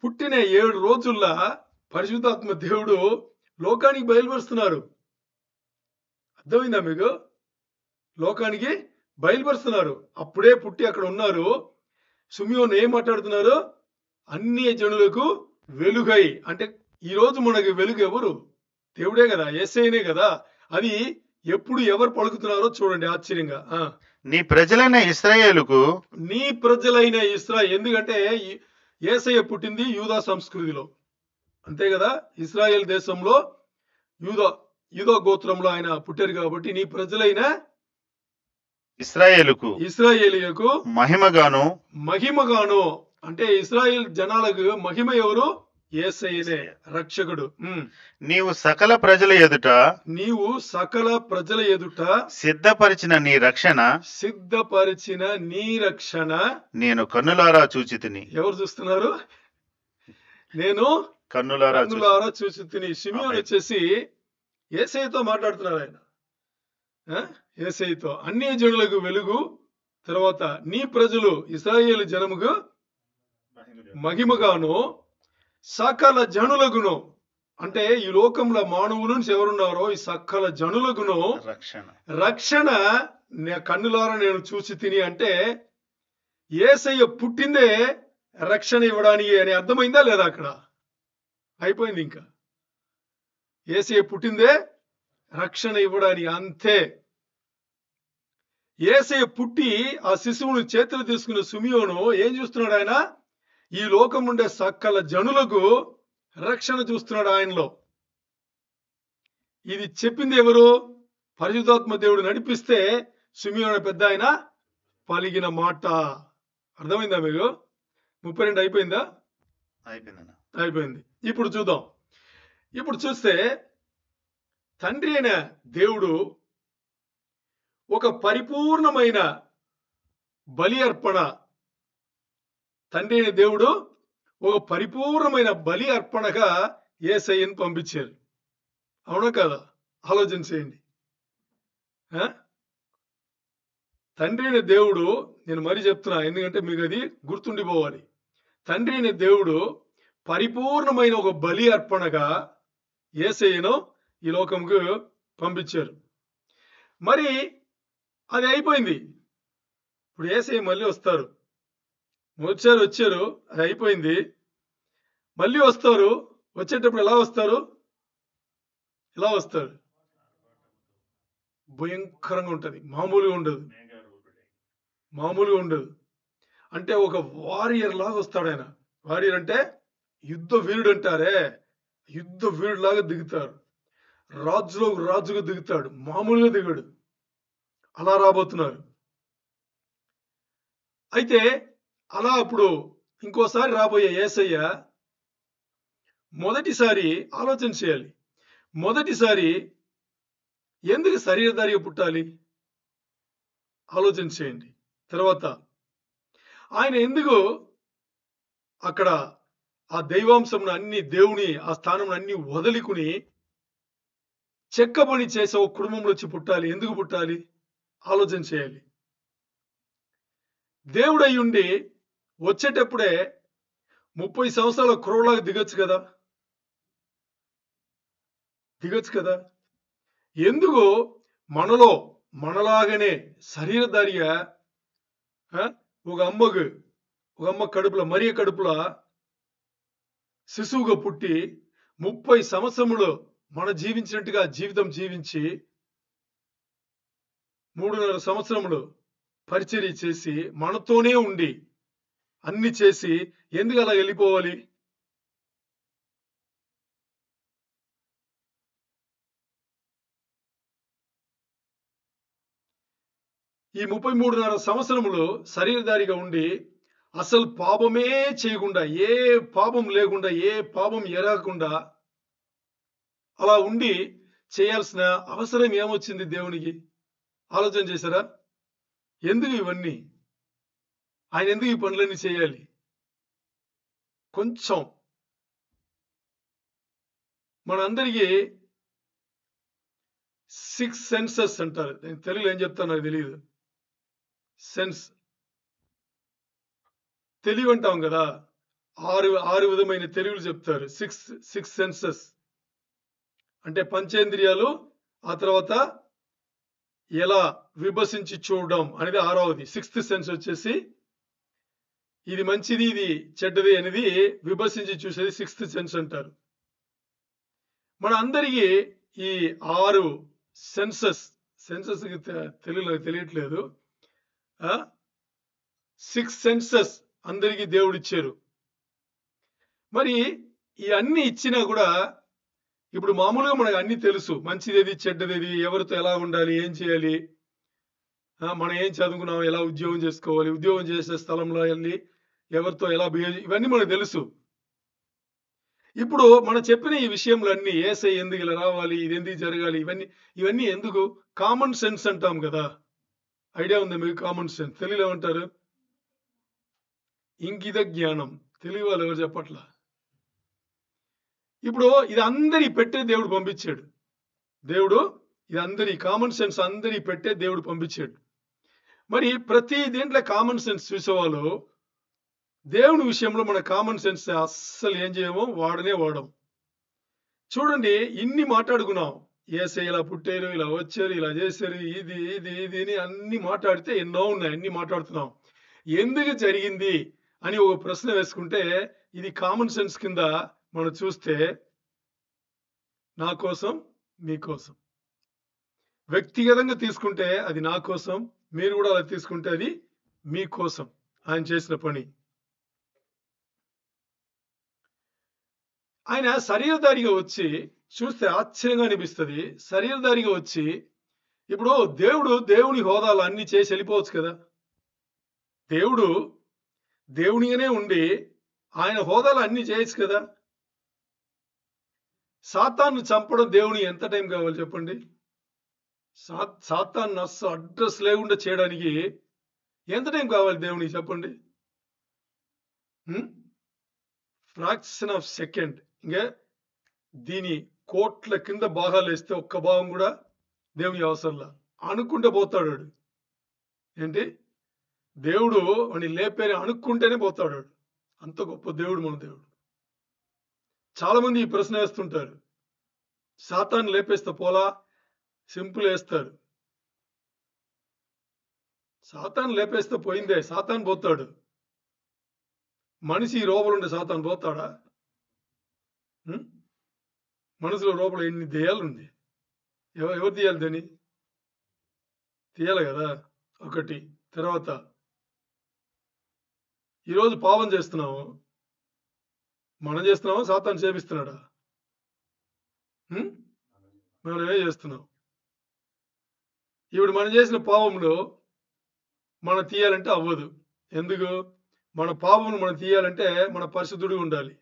పుట్టిన 7 రోజుల్లో పరిశుద్ధాత్మ దేవుడు లోకానికి బయలుపరుస్తున్నారు. అర్థమైందా మీకు? లోకానికి బయలుపరుస్తున్నారు. అప్పుడే పుట్టి అక్కడ ఉన్నారు. సిమియోను ఏం మాట్లాడుతున్నారు? అన్య జనులకు వెలుగై. అంటే ఈరోజు మనకి వెలుగు ఎవరు? దేవుడే కదా, యేసయ్యనే కదా. అది ఎప్పుడు ఎవరు పలుకుతున్నారో చూడండి ఆశ్చర్యంగా. నీ ప్రజలైన ఇశ్రాయేలుకు, నీ ప్రజలైన ఇశ్రాయేలు. ఎందుకంటే యేసయ్య పుట్టింది యూదా సంస్కృతిలో, అంతే కదా. ఇశ్రాయేల్ దేశంలో యూదా గోత్రంలో ఆయన పుట్టారు కాబట్టి నీ ప్రజలైన ఇశ్రాయేలుకు మహిమగాను. అంటే ఇశ్రాయేల్ జనాలకు మహిమ ఎవరు? యేసయ్యనే, రక్షకుడు. నీవు సకల ప్రజల ఎదుట సిద్ధపరిచిన నీ రక్షణ నేను కన్నులారా చూచితిని. ఎవరు చూస్తున్నారు? నేను కన్నులారా చూచితిని. సిమియోను వచ్చేసి యేసయ్యతో మాట్లాడుతున్నారు. ఆయన యేసయ్యతో అన్య జనులకు వెలుగు, తర్వాత నీ ప్రజలు ఇశ్రాయేలు జనముకు మహిమగాను, సకల జనులకును. అంటే ఈ లోకంలో మానవులు ఎవరున్నారో ఈ సకల జనులకును రక్షణ కన్నులారా నేను చూసి తిని. అంటే యేసయ్య పుట్టిందే రక్షణ ఇవ్వడానికి అని అర్థమైందా లేదా? అక్కడ అయిపోయింది. ఇంకా యేసయ్య పుట్టిందే రక్షణ ఇవ్వడానికి, అంతే. యేసయ్య పుట్టి ఆ శిశువును చేతులు తీసుకున్న సిమియోను ఏం చూస్తున్నాడు? ఆయన ఈ లోకం ఉండే సకల జనులకు రక్షణ చూస్తున్నాడు ఆయనలో. ఇది చెప్పింది ఎవరు? పరిశుద్ధాత్మ దేవుడు నడిపిస్తే సిమియోను పెద్ద ఆయన పలిగిన మాట. అర్థమైందా మీకు? 32 అయిపోయిందా? అయిపోయింది. ఇప్పుడు చూద్దాం. ఇప్పుడు చూస్తే తండ్రి అయిన దేవుడు ఒక పరిపూర్ణమైన బలి అర్పణ, తండ్రి అయిన దేవుడు ఒక పరిపూర్ణమైన బలి అర్పణగా యేసయ్యను పంపించారు. అవునా కదా? ఆలోచన చేయండి. తండ్రి అయిన దేవుడు, నేను మరీ చెప్తున్నా ఎందుకంటే మీకు అది గుర్తుండిపోవాలి. తండ్రి అయిన దేవుడు పరిపూర్ణమైన ఒక బలి అర్పణగా యేసయ్యను ఈ లోకంకు పంపించారు. మరి అది అయిపోయింది. ఇప్పుడు యేసయ్య మళ్ళీ వస్తారు. వచ్చారు, అది అయిపోయింది. మళ్ళీ వస్తారు. వచ్చేటప్పుడు ఎలా వస్తారు? భయంకరంగా ఉంటది. మామూలుగా ఉండదు. అంటే ఒక వారియర్ లాగా వస్తాడు ఆయన. వారియర్ అంటే యుద్ధ వీరుడు అంటారే, యుద్ధ వీరుడు లాగా దిగుతాడు. రాజుగా దిగుతాడు. మామూలుగా దిగాడు. అలా రాబోతున్నారు. అయితే అలా అప్పుడు ఇంకోసారి రాబోయే యేసయ్య మొదటిసారి ఆలోచన చేయాలి. మొదటిసారి ఎందుకు శరీరధారిగా పుట్టాలి? ఆలోచన చేయండి. తర్వాత ఆయన ఎందుకు అక్కడ ఆ దైవాంశం అన్ని దేవుని ఆ స్థానం అన్ని వదిలికుని చెక్క పని చేసే ఒక కుటుంబంలో వచ్చి పుట్టాలి? ఎందుకు పుట్టాలి? ఆలోచన చేయాలి. దేవుడై ఉండి వచ్చేటప్పుడే 30 సంవత్సరాల క్రూరలాగా దిగొచ్చు కదా. ఎందుకు మనలాగానే శరీరధారిగా ఒక అమ్మ కడుపులో, మరియ కడుపులో శిశువుగా పుట్టి 30 సంవత్సరములు మన జీవించినట్టుగా జీవితం జీవించి 3.5 సంవత్సరములు పరిచర్య చేసి మనతోనే ఉండి అన్ని చేసి ఎందుకు అలా వెళ్ళిపోవాలి? ఈ 33.5 సంవత్సరములు శరీరధారిగా ఉండి అసలు పాపమే చేయకుండా, ఏ పాపం లేకుండా, ఏ పాపం ఎరగకుండా అలా ఉండి చేయాల్సిన అవసరం ఏమొచ్చింది దేవునికి? ఆలోచన చేశారా? ఎందుకు ఇవన్నీ? ఆయన ఎందుకు ఈ పనులన్నీ చేయాలి? కొంచెం మనందరికీ 6 సెన్సెస్ అంటారు. నేను తెలుగులో ఏం చెప్తానో నాకు తెలీదు. సెన్స్ తెలివి అంటాం కదా! 6 విధమైన తెలివిలు చెప్తారు. 6 సెన్సెస్ అంటే పంచేంద్రియాలు, ఆ తర్వాత ఎలా విభజించి చూడడం అనేది 6వది. 6థ్ సెన్స్ వచ్చేసి ఇది మంచిది, ఇది చెడ్డది అనేది విభజించి చూసేది 6థ్ సెన్స్ అంటారు. మన అందరికీ ఈ 6 సెన్సెస్‌కి తెలుగులో నాకు తెలియట్లేదు. 6 సెన్సెస్ అందరికీ దేవుడిచ్చారు. మరి ఈ అన్నీ ఇచ్చినా కూడా ఇప్పుడు మామూలుగా మనకు అన్నీ తెలుసు. మంచిదేది, చెడ్డదేది, ఎవరితో ఎలా ఉండాలి, ఏం చేయాలి, మనం ఏం చదువుకున్నాం, ఎలా ఉద్యోగం చేసుకోవాలి, ఉద్యోగం చేసే స్థలంలో వెళ్ళి ఎవరితో ఎలా బిహేవ్, ఇవన్నీ మనకు తెలుసు. ఇప్పుడు మనం చెప్పిన ఈ విషయములన్నీ యేసయ్య ఎందుకు ఇలా రావాలి, ఇది ఎందుకు జరగాలి, ఇవన్నీ ఎందుకు? కామన్ సెన్స్ అంటాం కదా! ఐడియా ఉందా మీకు? కామన్ సెన్స్ తెలుగులో ఏమంటారు? ఇంగిత జ్ఞానం. తెలుగు వాళ్ళు ఎవరు చెప్పట్లా. ఇప్పుడు ఇది అందరి పెట్టే దేవుడు పంపించాడు. దేవుడు ఇది అందరి కామన్ సెన్స్ అందరి పెట్టే దేవుడు పంపించాడు. మరి ప్రతి దీంట్లో కామన్ సెన్స్ చూసేవాళ్ళు దేవుని విషయంలో మన కామన్ సెన్స్ అస్సలు ఏం చేయము, వాడం. చూడండి, ఇన్ని మాట్లాడుకున్నాం. యేసయ్య ఇలా పుట్టారు, ఇలా వచ్చారు, ఇలా చేశారు, ఇది అని అన్ని మాట్లాడితే ఎన్నో ఉన్నాయి. అన్ని మాట్లాడుతున్నాం. ఎందుకు జరిగింది అని ఒక ప్రశ్న వేసుకుంటే ఇది కామన్ సెన్స్ కింద మనం చూస్తే నా కోసం, మీకోసం. వ్యక్తిగతంగా తీసుకుంటే అది నా కోసం, మీరు కూడా అలా తీసుకుంటే అది మీకోసం ఆయన చేసిన పని. ఆయన శరీరధారిగా వచ్చి చూస్తే ఆశ్చర్యంగా అనిపిస్తుంది. శరీరధారిగా వచ్చి ఇప్పుడు దేవుని హోదాలు అన్ని చేసి వెళ్ళిపోవచ్చు కదా. దేవుడు దేవునిగానే ఉండి ఆయన హోదాలు అన్ని చేయొచ్చు కదా. సాతాను చంపడం దేవుని ఎంత టైం కావాలి చెప్పండి? సాతాను అస్సలు అడ్రస్ లేకుండా చేయడానికి ఎంత టైం కావాలి దేవునికి చెప్పండి? Fraction of second. ఇంకా దీని కోట్ల కింద భాగాలు వేస్తే ఒక్క భాగం కూడా దేవునికి అవసరంలా. అనుకుంటే పోతాడు వాడు. ఏంటి? దేవుడు వాడిని లేపేని అనుకుంటేనే పోతాడు వాడు. అంత గొప్ప దేవుడు మన దేవుడు. చాలా మంది ఈ ప్రశ్న వేస్తుంటారు. సాతాను లేపేస్తే పోలా, సింపుల్ వేస్తారు. సాతాను లేపేస్తే పోయిందే, సాతాను పోతాడు. మనిషి లోపలుండే సాతాను పోతాడా? మనసులో లోపల ఎన్ని దెయ్యాలుంది. ఎవరు తీయాలి దాన్ని? తీయాలి కదా. ఒకటి. తర్వాత ఈరోజు పాపం చేస్తున్నాము. మనం చేస్తున్నామా, సాతాను చేపిస్తున్నాడా? మనమే చేస్తున్నాం. ఇప్పుడు మనం చేసిన పాపంలో మనం తీయాలంటే అవ్వదు. ఎందుకు? మన పాపమును మనం తీయాలంటే మన పరిశుద్ధుడిగా ఉండాలి.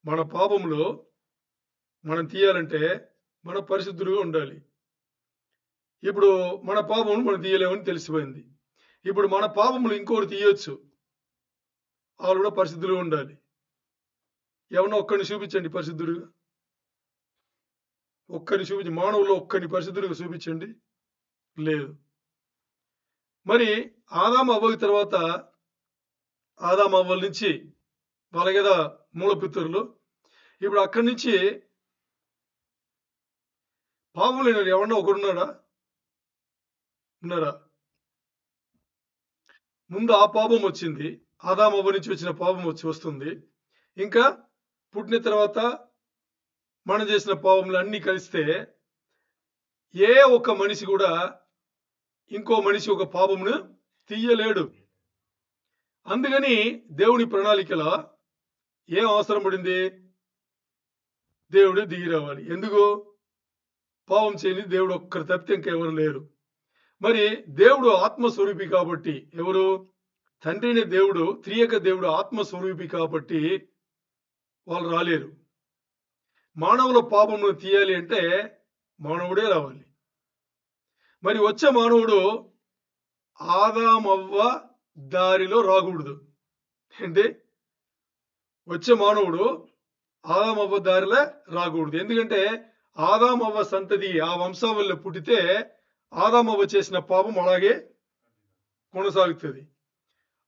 మన పాపంలో మనం తీయాలంటే మన పరిశుద్ధుడిగా ఉండాలి. ఇప్పుడు మన పాపమును మనం తీయలేమని తెలిసిపోయింది. ఇప్పుడు మన పాపములు ఇంకోటి తీయొచ్చు. వాళ్ళు కూడా పరిశుద్ధులుగా ఉండాలి. ఎవరన్నా ఒక్కరిని చూపించండి పరిశుద్ధుడిగా. ఒక్కరిని చూపించి, మానవుల్లో ఒక్కరిని పరిశుద్ధుడిగా చూపించండి. లేదు. మరి ఆదాము అవ్వకి తర్వాత ఆదాము అవ్వల నుంచి వాళ్ళ కదా మూలపితరులు. ఇప్పుడు అక్కడి నుంచి పాపం లేని ఎవరన్నా ఒకరున్నాడా? ఉన్నారా? ముందు ఆ పాపం వచ్చింది. ఆదాము అవ్వ నుంచి వచ్చిన పాపం వస్తుంది. ఇంకా పుట్టిన తర్వాత మనం చేసిన పాపములు అన్నీ కలిస్తే ఏ ఒక్క మనిషి కూడా ఇంకో మనిషి ఒక పాపమును తీయలేడు. అందుకని దేవుని ప్రణాళికలో ఏం అవసరం పడింది? దేవుడు దిగి రావాలి. ఎందుకు? పాపం చేయని దేవుడు ఒక్కరు తప్పితే ఇంకెవరు లేరు. మరి దేవుడు ఆత్మస్వరూపి కాబట్టి, ఎవరు? తండ్రిని దేవుడు, త్రియక దేవుడు ఆత్మస్వరూపి కాబట్టి వాళ్ళు రాలేరు. మానవుల పాపమును తీయాలి అంటే మానవుడే రావాలి. మరి వచ్చే మానవుడు ఆదామవ్వ దారిలో రాకూడదు. ఏంటి? వచ్చే మానవుడు ఆదామవ్వ దారిలో రాకూడదు. ఎందుకంటే ఆదామవ్వ సంతతి ఆ వంశావళిలో పుట్టితే ఆదామవ్వ చేసిన పాపం అలాగే కొనసాగుతుంది.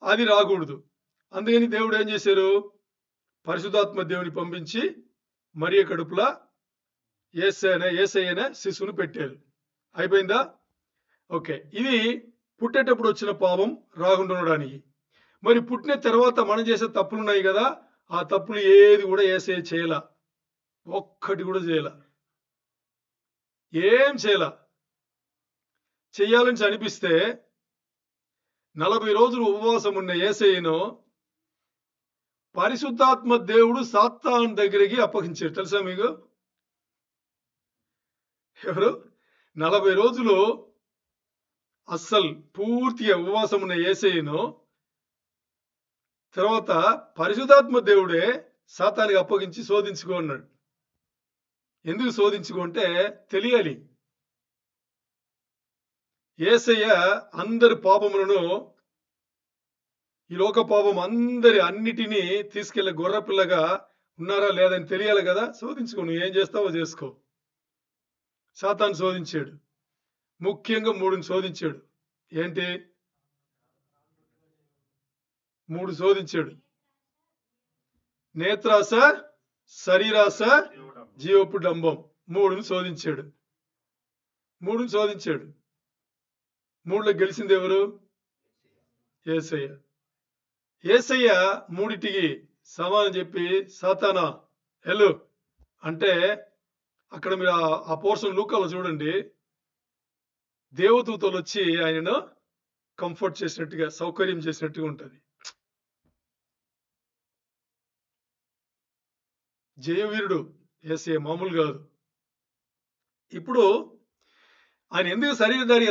అది రాకూడదు. అందుకని దేవుడు ఏం చేశారు? పరిశుద్ధాత్మ దేవుని పంపించి మరియ కడుపులా యేసయ్యనే శిశువును పెట్టారు. అయిపోయిందా? ఓకే. ఇది పుట్టేటప్పుడు వచ్చిన పాపం రాకుండా ఉండడానికి. మరి పుట్టిన తర్వాత మనం చేసే తప్పులు ఉన్నాయి కదా, ఆ తప్పులు ఏది కూడా యేసయ్య చేయల. ఒక్కటి కూడా చేయల. ఏం చేయల. చెయ్యాలని అనిపిస్తే 40 రోజులు ఉపవాసం ఉన్న యేసయ్యను పరిశుద్ధాత్మ దేవుడు సాతాను దగ్గరికి అప్పగించాడు. తెలుసా మీకు? ఎవరు? 40 రోజులు అస్సలు పూర్తిగా ఉపవాసం ఉన్న యేసయ్యను తర్వాత పరిశుద్ధాత్మ దేవుడే సాతానికి అప్పగించి శోధించుకో అన్నాడు. ఎందుకు శోధించుకుంటే తెలియాలి. యేసయ్య అందరి పాపములను, ఈ లోక పాపం అన్నిటినీ తీసుకెళ్లే గొర్రెపిల్లగా ఉన్నారా లేదని తెలియాలి కదా. శోధించుకో, నువ్వు ఏం చేస్తావో చేసుకో. సాతాను శోధించాడు. ముఖ్యంగా 3 శోధించాడు. ఏంటి? 3 శోధించాడు. నేత్రాస, శరీరాస, జీవపు డంబం. 3 శోధించాడు. 3 శోధించాడు. 3లో గెలిచింది ఎవరు? యేసయ్య. యేసయ్య 3టికి సమాధానం చెప్పి సాతానా ఎల్లు అంటే, అక్కడ మీరు ఆ పోర్షన్ లూకాలో చూడండి, దేవదూతలు వచ్చి ఆయనను కంఫర్ట్ చేసినట్టుగా, సౌకర్యం చేసినట్టుగా ఉంటుంది. జయవీరుడు యేసయ్య, మామూలు కాదు. ఇప్పుడు ఆయన ఎందుకు శరీరధారి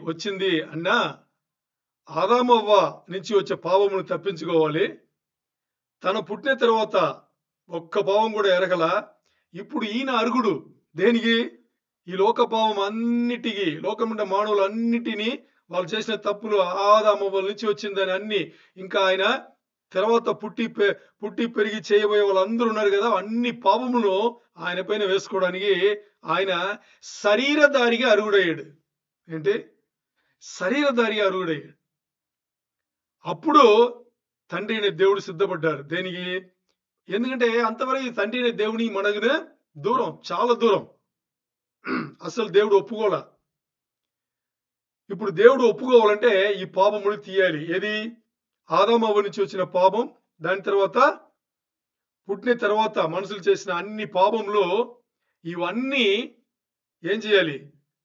వచ్చింది అన్నా, ఆదామవ్వ నుంచి వచ్చే పాపమును తప్పించుకోవాలి. తన పుట్టిన తర్వాత ఒక్క పాపం కూడా ఎరగల. ఇప్పుడు ఈయన అరుగుడు దేనికి? ఈ లోక పాపం అన్నిటికీ, లోకముండ మానవులన్నిటినీ వాళ్ళు చేసిన తప్పులు ఆదామవ్వల నుంచి వచ్చిందని అన్ని, ఇంకా ఆయన తర్వాత పుట్టి పెరిగి చేయబోయే వాళ్ళందరూ ఉన్నారు కదా, అన్ని పాపములను ఆయన పైన వేసుకోవడానికి ఆయన శరీరధారిగా అరుగుడయ్యాడు. ఏంటి? శరీరధారిగా అరుగుడయ్యాడు. అప్పుడు తండ్రి అయిన దేవుడు సిద్ధపడ్డారు. దేనికి? ఎందుకంటే అంతవరకు తండ్రి అయిన దేవుని మనకు దూరం, చాలా దూరం. అసలు దేవుడు ఒప్పుకోలా. ఇప్పుడు దేవుడు ఒప్పుకోవాలంటే ఈ పాపములు తీయాలి. ఏది? ఆదామవ్వ నుంచి వచ్చిన పాపం, దాని తర్వాత పుట్టిన తర్వాత మనుషులు చేసిన అన్ని పాపములు, ఇవన్నీ ఏం చేయాలి?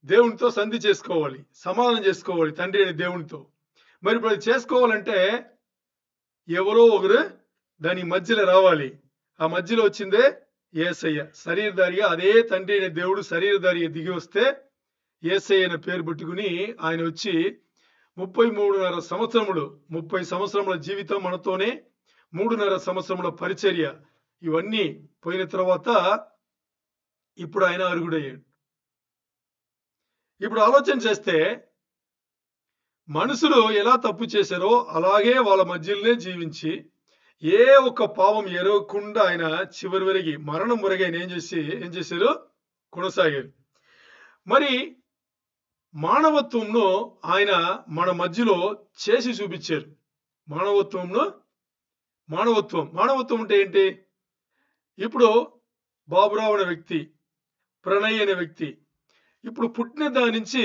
దేవునితో సంధి చేసుకోవాలి, సమాధానం చేసుకోవాలి తండ్రి అయిన దేవునితో. మరి ఇప్పుడు అది చేసుకోవాలంటే ఎవరో ఒకరు దాని మధ్యలో రావాలి. ఆ మధ్యలో వచ్చిందే యేసయ్య. శరీరధారిగా, అదే తండ్రి అయిన దేవుడు శరీరధారిగా దిగి వస్తే యేసయ్య అనే పేరు పెట్టుకుని ఆయన వచ్చి 33.5 సంవత్సరములు, 30 సంవత్సరముల జీవితం మనతోనే, 3.5 సంవత్సరముల పరిచర్య, ఇవన్నీ పోయిన తర్వాత ఇప్పుడు ఆయన అరుగుడయ్యాడు. ఇప్పుడు ఆలోచన చేస్తే మనుషులు ఎలా తప్పు చేశారో అలాగే వాళ్ళ మధ్యలోనే జీవించి ఏ ఒక్క పాపం ఎరగకుండా ఆయన చివరి వరకు, మరణం వరకు ఆయన ఏం చేశారు? కొనసాగారు. మరి మానవత్వంను ఆయన మన మధ్యలో చేసి చూపించారు. మానవత్వం అంటే ఏంటి? ఇప్పుడు బాబురావు అనే వ్యక్తి, ప్రణయ్ అనే వ్యక్తి, ఇప్పుడు పుట్టిన దాని నుంచి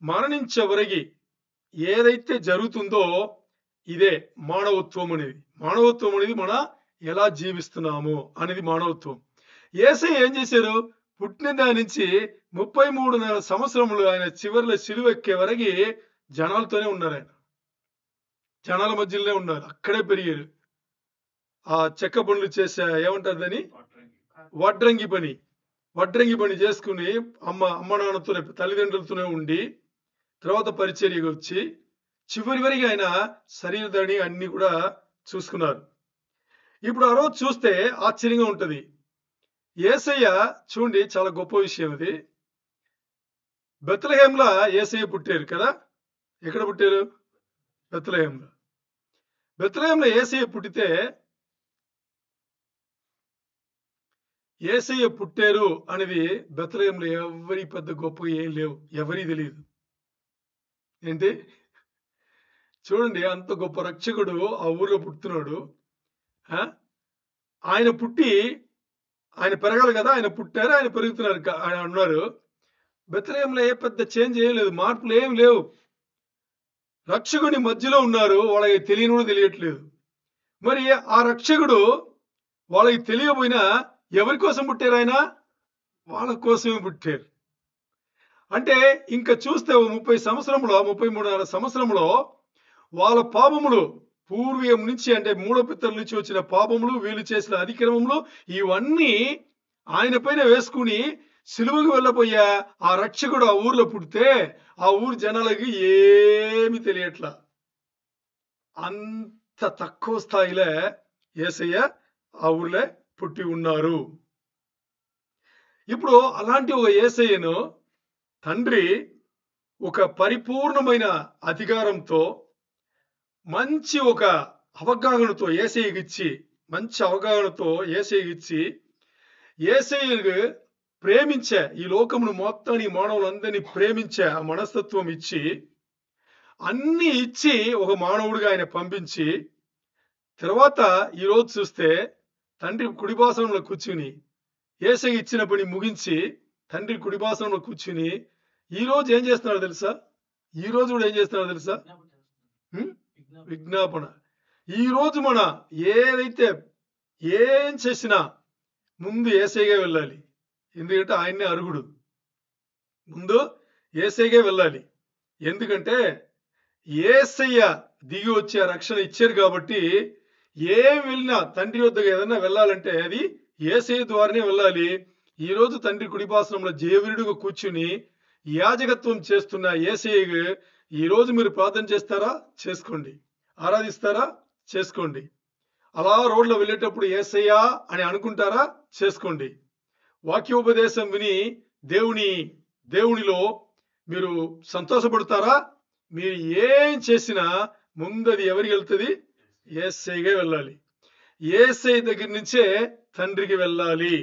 మరణించే వరకు ఏదైతే జరుగుతుందో ఇదే మానవత్వం అనేది. మానవత్వం అనేది మన ఎలా జీవిస్తున్నాము అనేది మానవత్వం. యేసయ్య ఏం చేశారు? పుట్టిన దాని నుంచి 33.5 సంవత్సరములు ఆయన చివరిలో సిలువ ఎక్కే వరకు జనాలతోనే ఉన్నారు. ఆయన జనాల మధ్యలోనే ఉన్నారు, అక్కడే పెరిగారు. ఆ చెక్క పనులు చేసే, ఏమంటారు దాన్ని, వడ్రంగి పని చేసుకుని అమ్మ నాన్నతోనే, తల్లిదండ్రులతోనే ఉండి తర్వాత పరిచర్యగా వచ్చి చివరి వరకు ఆయన శరీరధారిని అన్ని కూడా చూసుకున్నారు. ఇప్పుడు ఆ రోజు చూస్తే ఆశ్చర్యంగా ఉంటది. యేసయ్య చూడండి, చాలా గొప్ప విషయం అది. బెత్లెహేంలో యేసయ్య పుట్టారు కదా. ఎక్కడ పుట్టారు? బెత్లెహేంలో. బెత్లెహేంలో యేసయ్య పుట్టితే యేసయ్య పుట్టారు అనేది బెత్లెహేంలో ఎవరి పెద్ద గొప్పగా ఏం లేవు, ఎవరికి తెలియదు. ఏంటి చూడండి, అంత గొప్ప రక్షకుడు ఆ ఊర్లో పుడుతున్నాడు. ఆ? ఆయన పుట్టి ఆయన పెరగాలి కదా, ఆయన పుట్టారు, ఆయన పెరుగుతున్నారు, ఆయన ఉన్నారు. బెత్లెహేంలో ఏ పెద్ద చేంజ్ ఏం లేదు, మార్పులు ఏం లేవు. రక్షకుని మధ్యలో ఉన్నారు, వాళ్ళకి తెలియని కూడా తెలియట్లేదు. మరి ఆ రక్షకుడు వాళ్ళకి తెలియకపోయినా ఎవరి కోసం పుట్టారు? ఆయన వాళ్ళ కోసమే పుట్టారు. అంటే ఇంకా చూస్తే 30 సంవత్సరంలో 33 సంవత్సరంలో వాళ్ళ పాపములు పూర్వీయం నుంచి, అంటే మూడో పితరుల నుంచి వచ్చిన పాపములు, వీళ్ళు చేసిన అతిక్రమములు, ఇవన్నీ ఆయన పైన వేసుకుని సిలువకు వెళ్ళబోయే ఆ రక్షకుడు ఆ ఊర్లో పుడితే ఆ ఊరు జనాలకి ఏమి తెలియట్లా. అంత తక్కువ స్థాయిలో యేసయ్య ఆ ఊర్లో పుట్టి ఉన్నారు. ఇప్పుడు అలాంటి ఒక యేసయ్యను తండ్రి ఒక పరిపూర్ణమైన అధికారంతో, మంచి ఒక అవగాహనతో యేసయ్యకి ఇచ్చి, మంచి అవగాహనతో యేసయ్యకి ఇచ్చి, యేసయ్యకు ప్రేమించే, ఈ లోకమును మొత్తాన్ని మానవులందరినీ ప్రేమించే ఆ మనస్తత్వం ఇచ్చి, అన్ని ఇచ్చి ఒక మానవుడిగా ఆయన పంపించి, తర్వాత ఈరోజు చూస్తే తండ్రి కుడిపాసనంలో కూర్చుని యేసయ్య ఇచ్చిన పని ముగించి తండ్రి కుడిపాసనంలో కూర్చుని ఈ రోజు ఏం చేస్తున్నాడు తెలుసా? ఈ రోజు కూడా ఏం చేస్తున్నాడు తెలుసా? విజ్ఞాపన. ఈ రోజు మన ఏదైతే ఏం చేసినా ముందు యేసయ్యగా వెళ్ళాలి. ఎందుకంటే ఆయన్నే అర్హుడు. ముందు యేసయ్యగా వెళ్ళాలి. ఎందుకంటే యేసయ్య దిగి వచ్చే రక్షణ ఇచ్చారు కాబట్టి, ఏం వెళ్ళినా తండ్రి వద్దకు ఏదన్నా వెళ్ళాలంటే అది యేసయ్య ద్వారానే వెళ్ళాలి. ఈ రోజు తండ్రి కుడిపాసనంలో జయవీరుడుగా కూర్చుని యాజకత్వం చేస్తున్న యేసయ్యకు ఈ రోజు మీరు ప్రార్థన చేస్తారా? చేసుకోండి. ఆరాధిస్తారా? చేసుకోండి. అలా రోడ్లో వెళ్ళేటప్పుడు యేసయ్యా అని అనుకుంటారా? చేసుకోండి. వాక్యోపదేశం విని దేవునిలో మీరు సంతోషపడతారా? మీరు ఏం చేసినా ముందది ఎవరికి వెళ్తుంది? యేసయ్యగా వెళ్ళాలి. యేసయ్య దగ్గర నుంచే తండ్రికి వెళ్ళాలి.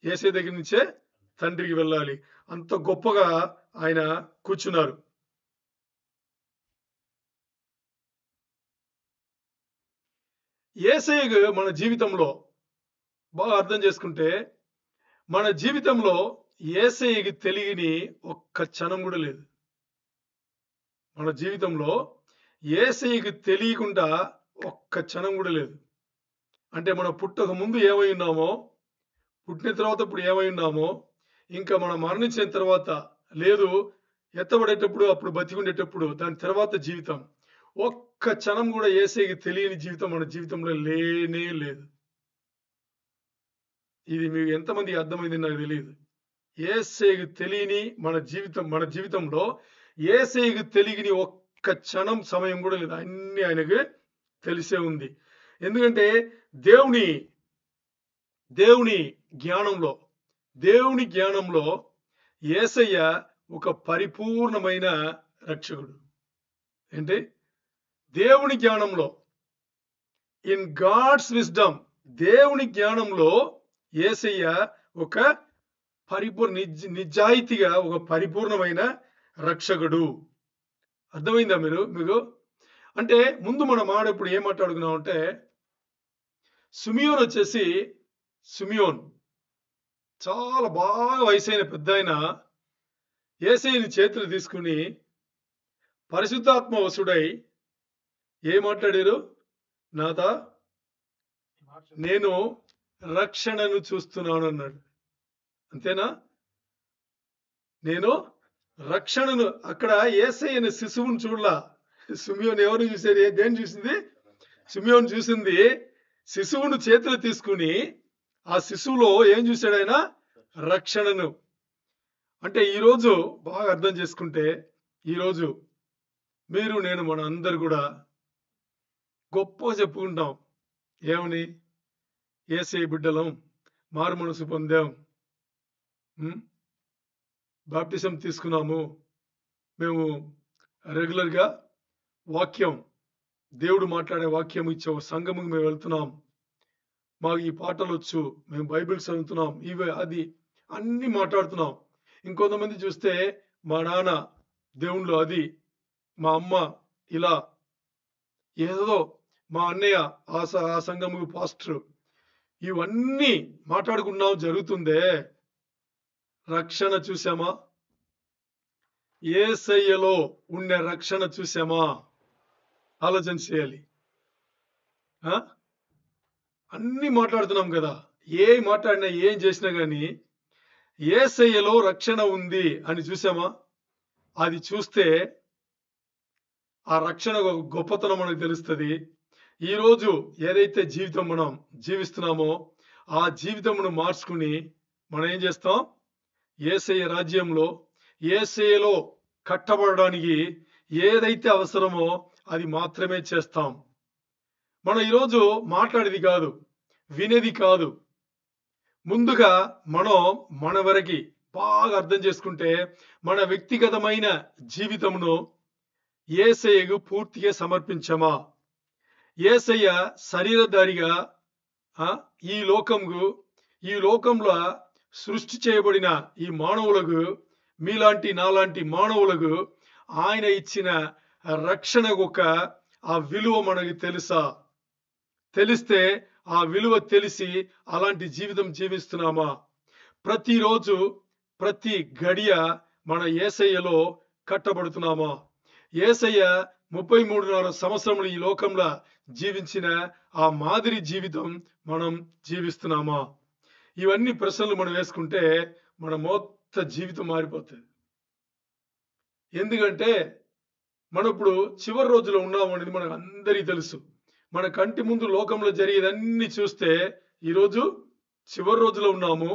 యేసయ్య దగ్గర నుంచే తండ్రికి వెళ్ళాలి. అంత గొప్పగా ఆయన కూర్చున్నారు. యేసయ్యకు మన జీవితంలో బాగా అర్థం చేసుకుంటే, మన జీవితంలో యేసయ్యకి తెలియని ఒక్క క్షణం కూడా లేదు. మన జీవితంలో యేసయ్యకి తెలియకుండా ఒక్క క్షణం కూడా లేదు. అంటే మనం పుట్టక ముందు ఏమై ఉన్నామో, పుట్టిన తర్వాత ఇప్పుడు ఏమై ఉన్నామో, ఇంకా మనం మరణించిన తర్వాత లేదు, ఎత్తబడేటప్పుడు అప్పుడు బతికుండేటప్పుడు, దాని తర్వాత జీవితం, ఒక్క క్షణం కూడా యేసయ్యకి తెలియని జీవితం మన జీవితంలో లేనే లేదు. ఇది మీకు ఎంతమంది అర్థమైంది నాకు తెలియదు. యేసయ్యకి తెలియని మన జీవితంలో యేసయ్యకి తెలియని ఒక్క క్షణం సమయం కూడా లేదు. అన్ని ఆయనకు తెలిసే ఉంది. ఎందుకంటే దేవుని జ్ఞానంలో యేసయ్య ఒక పరిపూర్ణమైన రక్షకుడు. ఏంటి? దేవుని జ్ఞానంలో, ఇన్ గాడ్స్ విజ్డమ్, దేవుని జ్ఞానంలో యేసయ్య ఒక నిజాయితీగా ఒక పరిపూర్ణమైన రక్షకుడు. అర్థమైందా మీకు? అంటే ముందు మనం ఇప్పుడు ఏం మాట్లాడుకున్నాం అంటే, సిమియోన్ చాలా బాగా వయసైన పెద్ద ఆయన యేసయ్యని చేతులు తీసుకుని పరిశుద్ధాత్మ వశుడై ఏం మాట్లాడారు? నాథా, నేను రక్షణను చూస్తున్నాను అన్నాడు. అంతేనా? నేను రక్షణను, అక్కడ యేసయ్యని శిశువుని చూడలా. సిమియోన్ ఎవరు చూసేది? దేని చూసింది? సిమియోన్ చూసింది శిశువును చేతులు తీసుకుని ఆ శిశువులో ఏం చూశాడు ఆయన? రక్షణను. అంటే ఈరోజు బాగా అర్థం చేసుకుంటే, ఈరోజు మీరు నేను మన అందరు కూడా గొప్పగా చెప్పుకుంటాం. ఏమని? యేసయ్య బిడ్డలం, మారు మనసు పొందాం, బాప్టిజం తీసుకున్నాము, మేము రెగ్యులర్గా వాక్యం, దేవుడు మాట్లాడే వాక్యం ఇచ్చే ఒక సంఘముకి మేము వెళ్తున్నాం, మాకు ఈ పాటలు వచ్చు, మేము బైబిల్ చదువుతున్నాం, ఇవే అది అన్ని మాట్లాడుతున్నాం. ఇంకొంతమంది చూస్తే మా నాన్న దేవుళ్ళు అది, మా అమ్మ ఇలా, ఏదో మా అన్నయ్య ఆ సంఘము పాస్టర్, ఇవన్నీ మాట్లాడుకున్నాం జరుగుతుందే. రక్షణ చూసామా? యేసయ్యలో ఉండే రక్షణ చూసామా? ఆలోచన చేయాలి. అన్ని మాట్లాడుతున్నాం కదా, మాట్లాడినా ఏం చేసినా గానీ యేసయ్యలో రక్షణ ఉంది అని చూసామా? అది చూస్తే ఆ రక్షణ గొప్పతనం మనకు తెలుస్తుంది. ఈరోజు ఏదైతే జీవితం మనం జీవిస్తున్నామో ఆ జీవితమును మార్చుకుని మనం ఏం చేస్తాం? యేసయ్య రాజ్యంలో, యేసయ్యలో కట్టబడడానికి ఏదైతే అవసరమో అది మాత్రమే చేస్తాం. మనం ఈరోజు మాట్లాడేది కాదు, వినేది కాదు. ముందుగా మనం మన వరకు బాగా అర్థం చేసుకుంటే మన వ్యక్తిగతమైన జీవితమును యేసయ్యకు పూర్తిగా సమర్పించమా? యేసయ్య శరీరధారిగా ఈ లోకంలో సృష్టి చేయబడిన ఈ మానవులకు, మీలాంటి నాలాంటి మానవులకు ఆయన ఇచ్చిన రక్షణ యొక్క ఆ విలువ మనకి తెలుసా? తెలిస్తే ఆ విలువ తెలిసి అలాంటి జీవితం జీవిస్తున్నామా? ప్రతిరోజు ప్రతి గడియ మన యేసయ్యలో కట్టబడుతున్నామా? యేసయ్య 33.5 సంవత్సరములు ఈ లోకంలో జీవించిన ఆ మాదిరి జీవితం మనం జీవిస్తున్నామా? ఇవన్నీ ప్రశ్నలు మనం వేసుకుంటే మన మొత్తం జీవితం మారిపోతుంది. ఎందుకంటే మనం ఇప్పుడు చివరి రోజులో ఉన్నాము అనేది మనకు అందరికీ తెలుసు. మన కంటి ముందు లోకంలో జరిగేదన్నీ చూస్తే ఈరోజు చివరి రోజులో ఉన్నాము.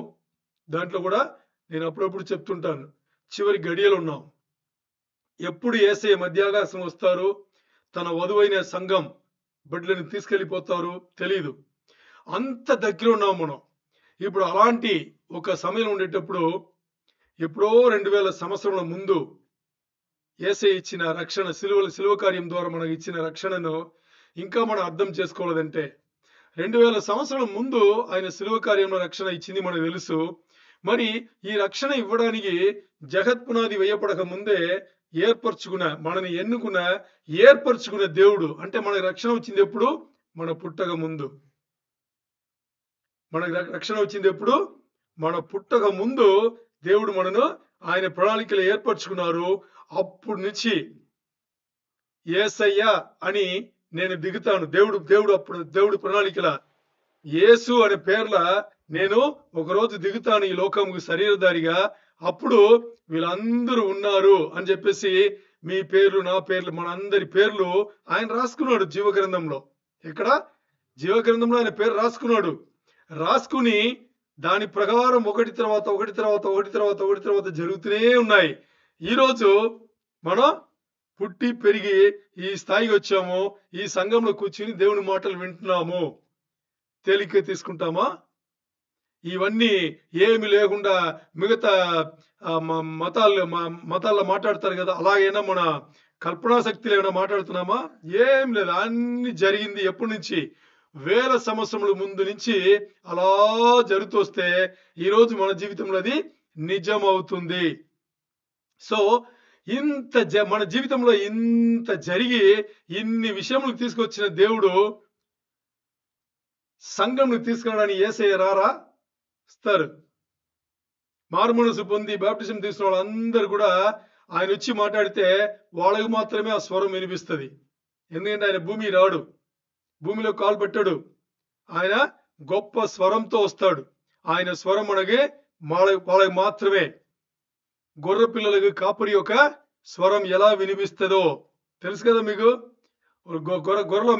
దాంట్లో కూడా నేను అప్పుడప్పుడు చెప్తుంటాను, చివరి గడియలు ఉన్నాం. ఎప్పుడు యేసయ్య మధ్యాకాశం వస్తారు, తన వధువైన సంఘం బిడ్డలను తీసుకెళ్ళిపోతారు తెలీదు. అంత దగ్గర ఉన్నాం మనం. ఇప్పుడు అలాంటి ఒక సమయం ఉండేటప్పుడు ఎప్పుడో 2000 సంవత్సరాల ముందు యేసయ్య ఇచ్చిన రక్షణ, శిలువ కార్యం ద్వారా మనకు ఇచ్చిన రక్షణను ఇంకా మనం అర్థం చేసుకోలేదంటే, 2000 సంవత్సరాల ముందు ఆయన శిలువ కార్యంలో రక్షణ ఇచ్చింది మనకు తెలుసు. మరి ఈ రక్షణ ఇవ్వడానికి జగత్పునాది వేయపడక ముందే మనని ఏర్పరచుకున్న దేవుడు. అంటే మనకు రక్షణ వచ్చింది ఎప్పుడు? మన పుట్టక ముందు. మనకు రక్షణ వచ్చింది ఎప్పుడు? మన పుట్టక ముందు దేవుడు మనను ఆయన ప్రణాళికలు ఏర్పరచుకున్నారు. అప్పుడు నుంచి యేసయ్య అని నేను దిగుతాను. దేవుడు ప్రణాళికల యేసు అనే పేర్ల నేను ఒకరోజు దిగుతాను ఈ లోకంకు శరీరధారిగా. అప్పుడు వీళ్ళందరూ ఉన్నారు అని చెప్పేసి మీ పేర్లు, నా పేర్లు, మన అందరి పేర్లు ఆయన రాసుకున్నాడు జీవగ్రంథంలో. ఎక్కడ? జీవగ్రంథంలో ఆయన పేరు రాసుకున్నాడు. రాసుకుని దాని ప్రకారం ఒకటి తర్వాత జరుగుతూనే ఉన్నాయి. ఈరోజు మనం పుట్టి పెరిగి ఈ స్థాయికి వచ్చాము. ఈ సంఘంలో కూర్చుని దేవుని మాటలు వింటున్నాము. తేలిక తీసుకుంటామా? ఇవన్నీ ఏమి లేకుండా మిగతా మతాల్లో మాట్లాడతారు కదా, అలాగైనా మన కల్పనా శక్తిలో ఏమైనా మాట్లాడుతున్నామా? ఏం లేదు. అన్ని జరిగింది ఎప్పటి నుంచి? 1000 సంవత్సరముల ముందు నుంచి అలా జరుగుతూ వస్తే ఈరోజు మన జీవితంలో అది నిజం అవుతుంది. సో మన జీవితంలో ఇంత జరిగి ఇన్ని విషయములు తీసుకొచ్చిన దేవుడు సంఘంను తీసుకురావడానికి యేసయ్య రారా? ఇస్తారు. మారుమనసు పొంది బాప్టిజం తీసుకున్న వాళ్ళందరూ కూడా ఆయన వచ్చి మాట్లాడితే వాళ్ళకు మాత్రమే ఆ స్వరం వినిపిస్తుంది. ఎందుకంటే ఆయన భూమి రాడు, భూమిలో కాలు పెట్టాడు. ఆయన గొప్ప స్వరంతో వస్తాడు. ఆయన స్వరం వాళ్ళకి మాత్రమే. గొర్రె పిల్లలకు కాపరి యొక్క స్వరం ఎలా వినిపిస్తుందో తెలుసు కదా మీకు. గొర్రెలో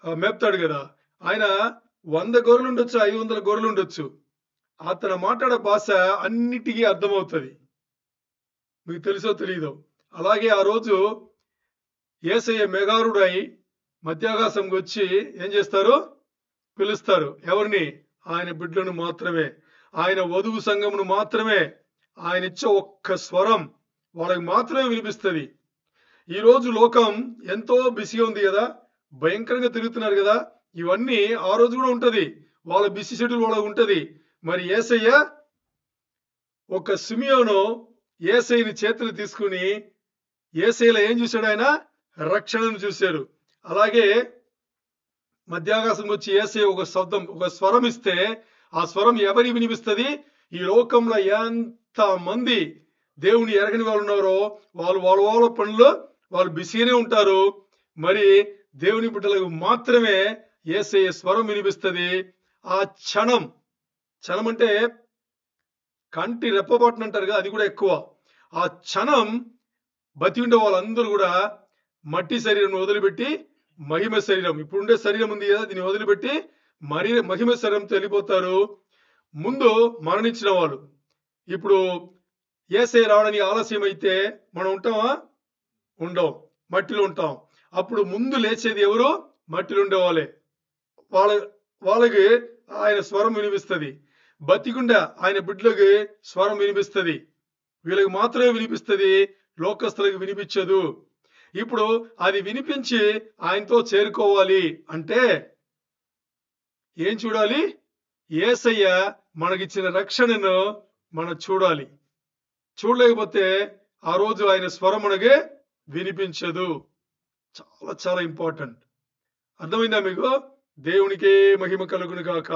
మేపుతాడు కదా ఆయన. 100 గొర్రెలు ఉండొచ్చు, 500 గొర్రెలు ఉండొచ్చు. అతను మాట్లాడే భాష అన్నిటికీ అర్థమవుతుంది. మీకు తెలుసో తెలియదో. అలాగే ఆ రోజు యేసయ్య మెగారుడై మధ్యాకాశంకి వచ్చి ఏం చేస్తారు? పిలుస్తారు. ఎవరిని? ఆయన బిడ్డలను మాత్రమే, ఆయన వధువు సంఘమును మాత్రమే ఆయన ఇచ్చే ఒక్క స్వరం వాళ్ళకి మాత్రమే వినిపిస్తుంది. ఈరోజు లోకం ఎంతో బిజీగా ఉంది కదా, భయంకరంగా తిరుగుతున్నారు కదా. ఇవన్నీ ఆ రోజు కూడా ఉంటది, వాళ్ళ బిజీ షెడ్యూల్ వాళ్ళకి ఉంటది. మరి యేసయ్య ఒక సిమియోను యేసయ్యని చేతులు తీసుకుని యేసయ్యలో ఏం చూశాడు? ఆయన రక్షణను చూశాడు. అలాగే మధ్యాకాశం వచ్చి యేసయ్య ఒక శబ్దం, ఒక స్వరం ఇస్తే ఆ స్వరం ఎవరికి వినిపిస్తుంది? ఈ లోకంలో ఎంత మంది దేవుని ఎరగని వాళ్ళు ఉన్నారో వాళ్ళ పనుల్లో వాళ్ళు బిజీగానే ఉంటారు. మరి దేవుని బిడ్డలకు మాత్రమే యేసయ్య స్వరం వినిపిస్తుంది. ఆ క్షణం అంటే కంటి రెప్పపాటున అంటారు కదా, అది కూడా ఎక్కువ. ఆ క్షణం బతి ఉండే వాళ్ళందరూ కూడా మట్టి శరీరం వదిలిపెట్టి మహిమ శరీరం, ఇప్పుడుండే శరీరం ఉంది కదా, దీన్ని వదిలిపెట్టి మహిమ శరీరంతో వెళ్ళిపోతారు. ముందు మరణించిన వాళ్ళు ఇప్పుడు యేసయ్య రావడానికి ఆలస్యం అయితే మనం ఉంటామా? ఉండం, మట్టిలో ఉంటాం. అప్పుడు ముందు లేచేది ఎవరు? మట్టిలో ఉండేవాళ్ళే. వాళ్ళకి ఆయన స్వరం వినిపిస్తుంది. బతికుండా ఆయన బిడ్డలకి స్వరం వినిపిస్తుంది. వీళ్ళకి మాత్రమే వినిపిస్తుంది, లోకస్తులకు వినిపించదు. ఇప్పుడు అది వినిపించి ఆయనతో చేరుకోవాలి అంటే ఏం చూడాలి? యేసయ్య మనకిచ్చిన రక్షణను మనం చూడాలి. చూడలేకపోతే ఆ రోజు ఆయన స్వరం మనకి వినిపించదు. చాలా చాలా ఇంపార్టెంట్. అర్థమైందా మీకు? దేవునికే మహిమ కలుగును గాక.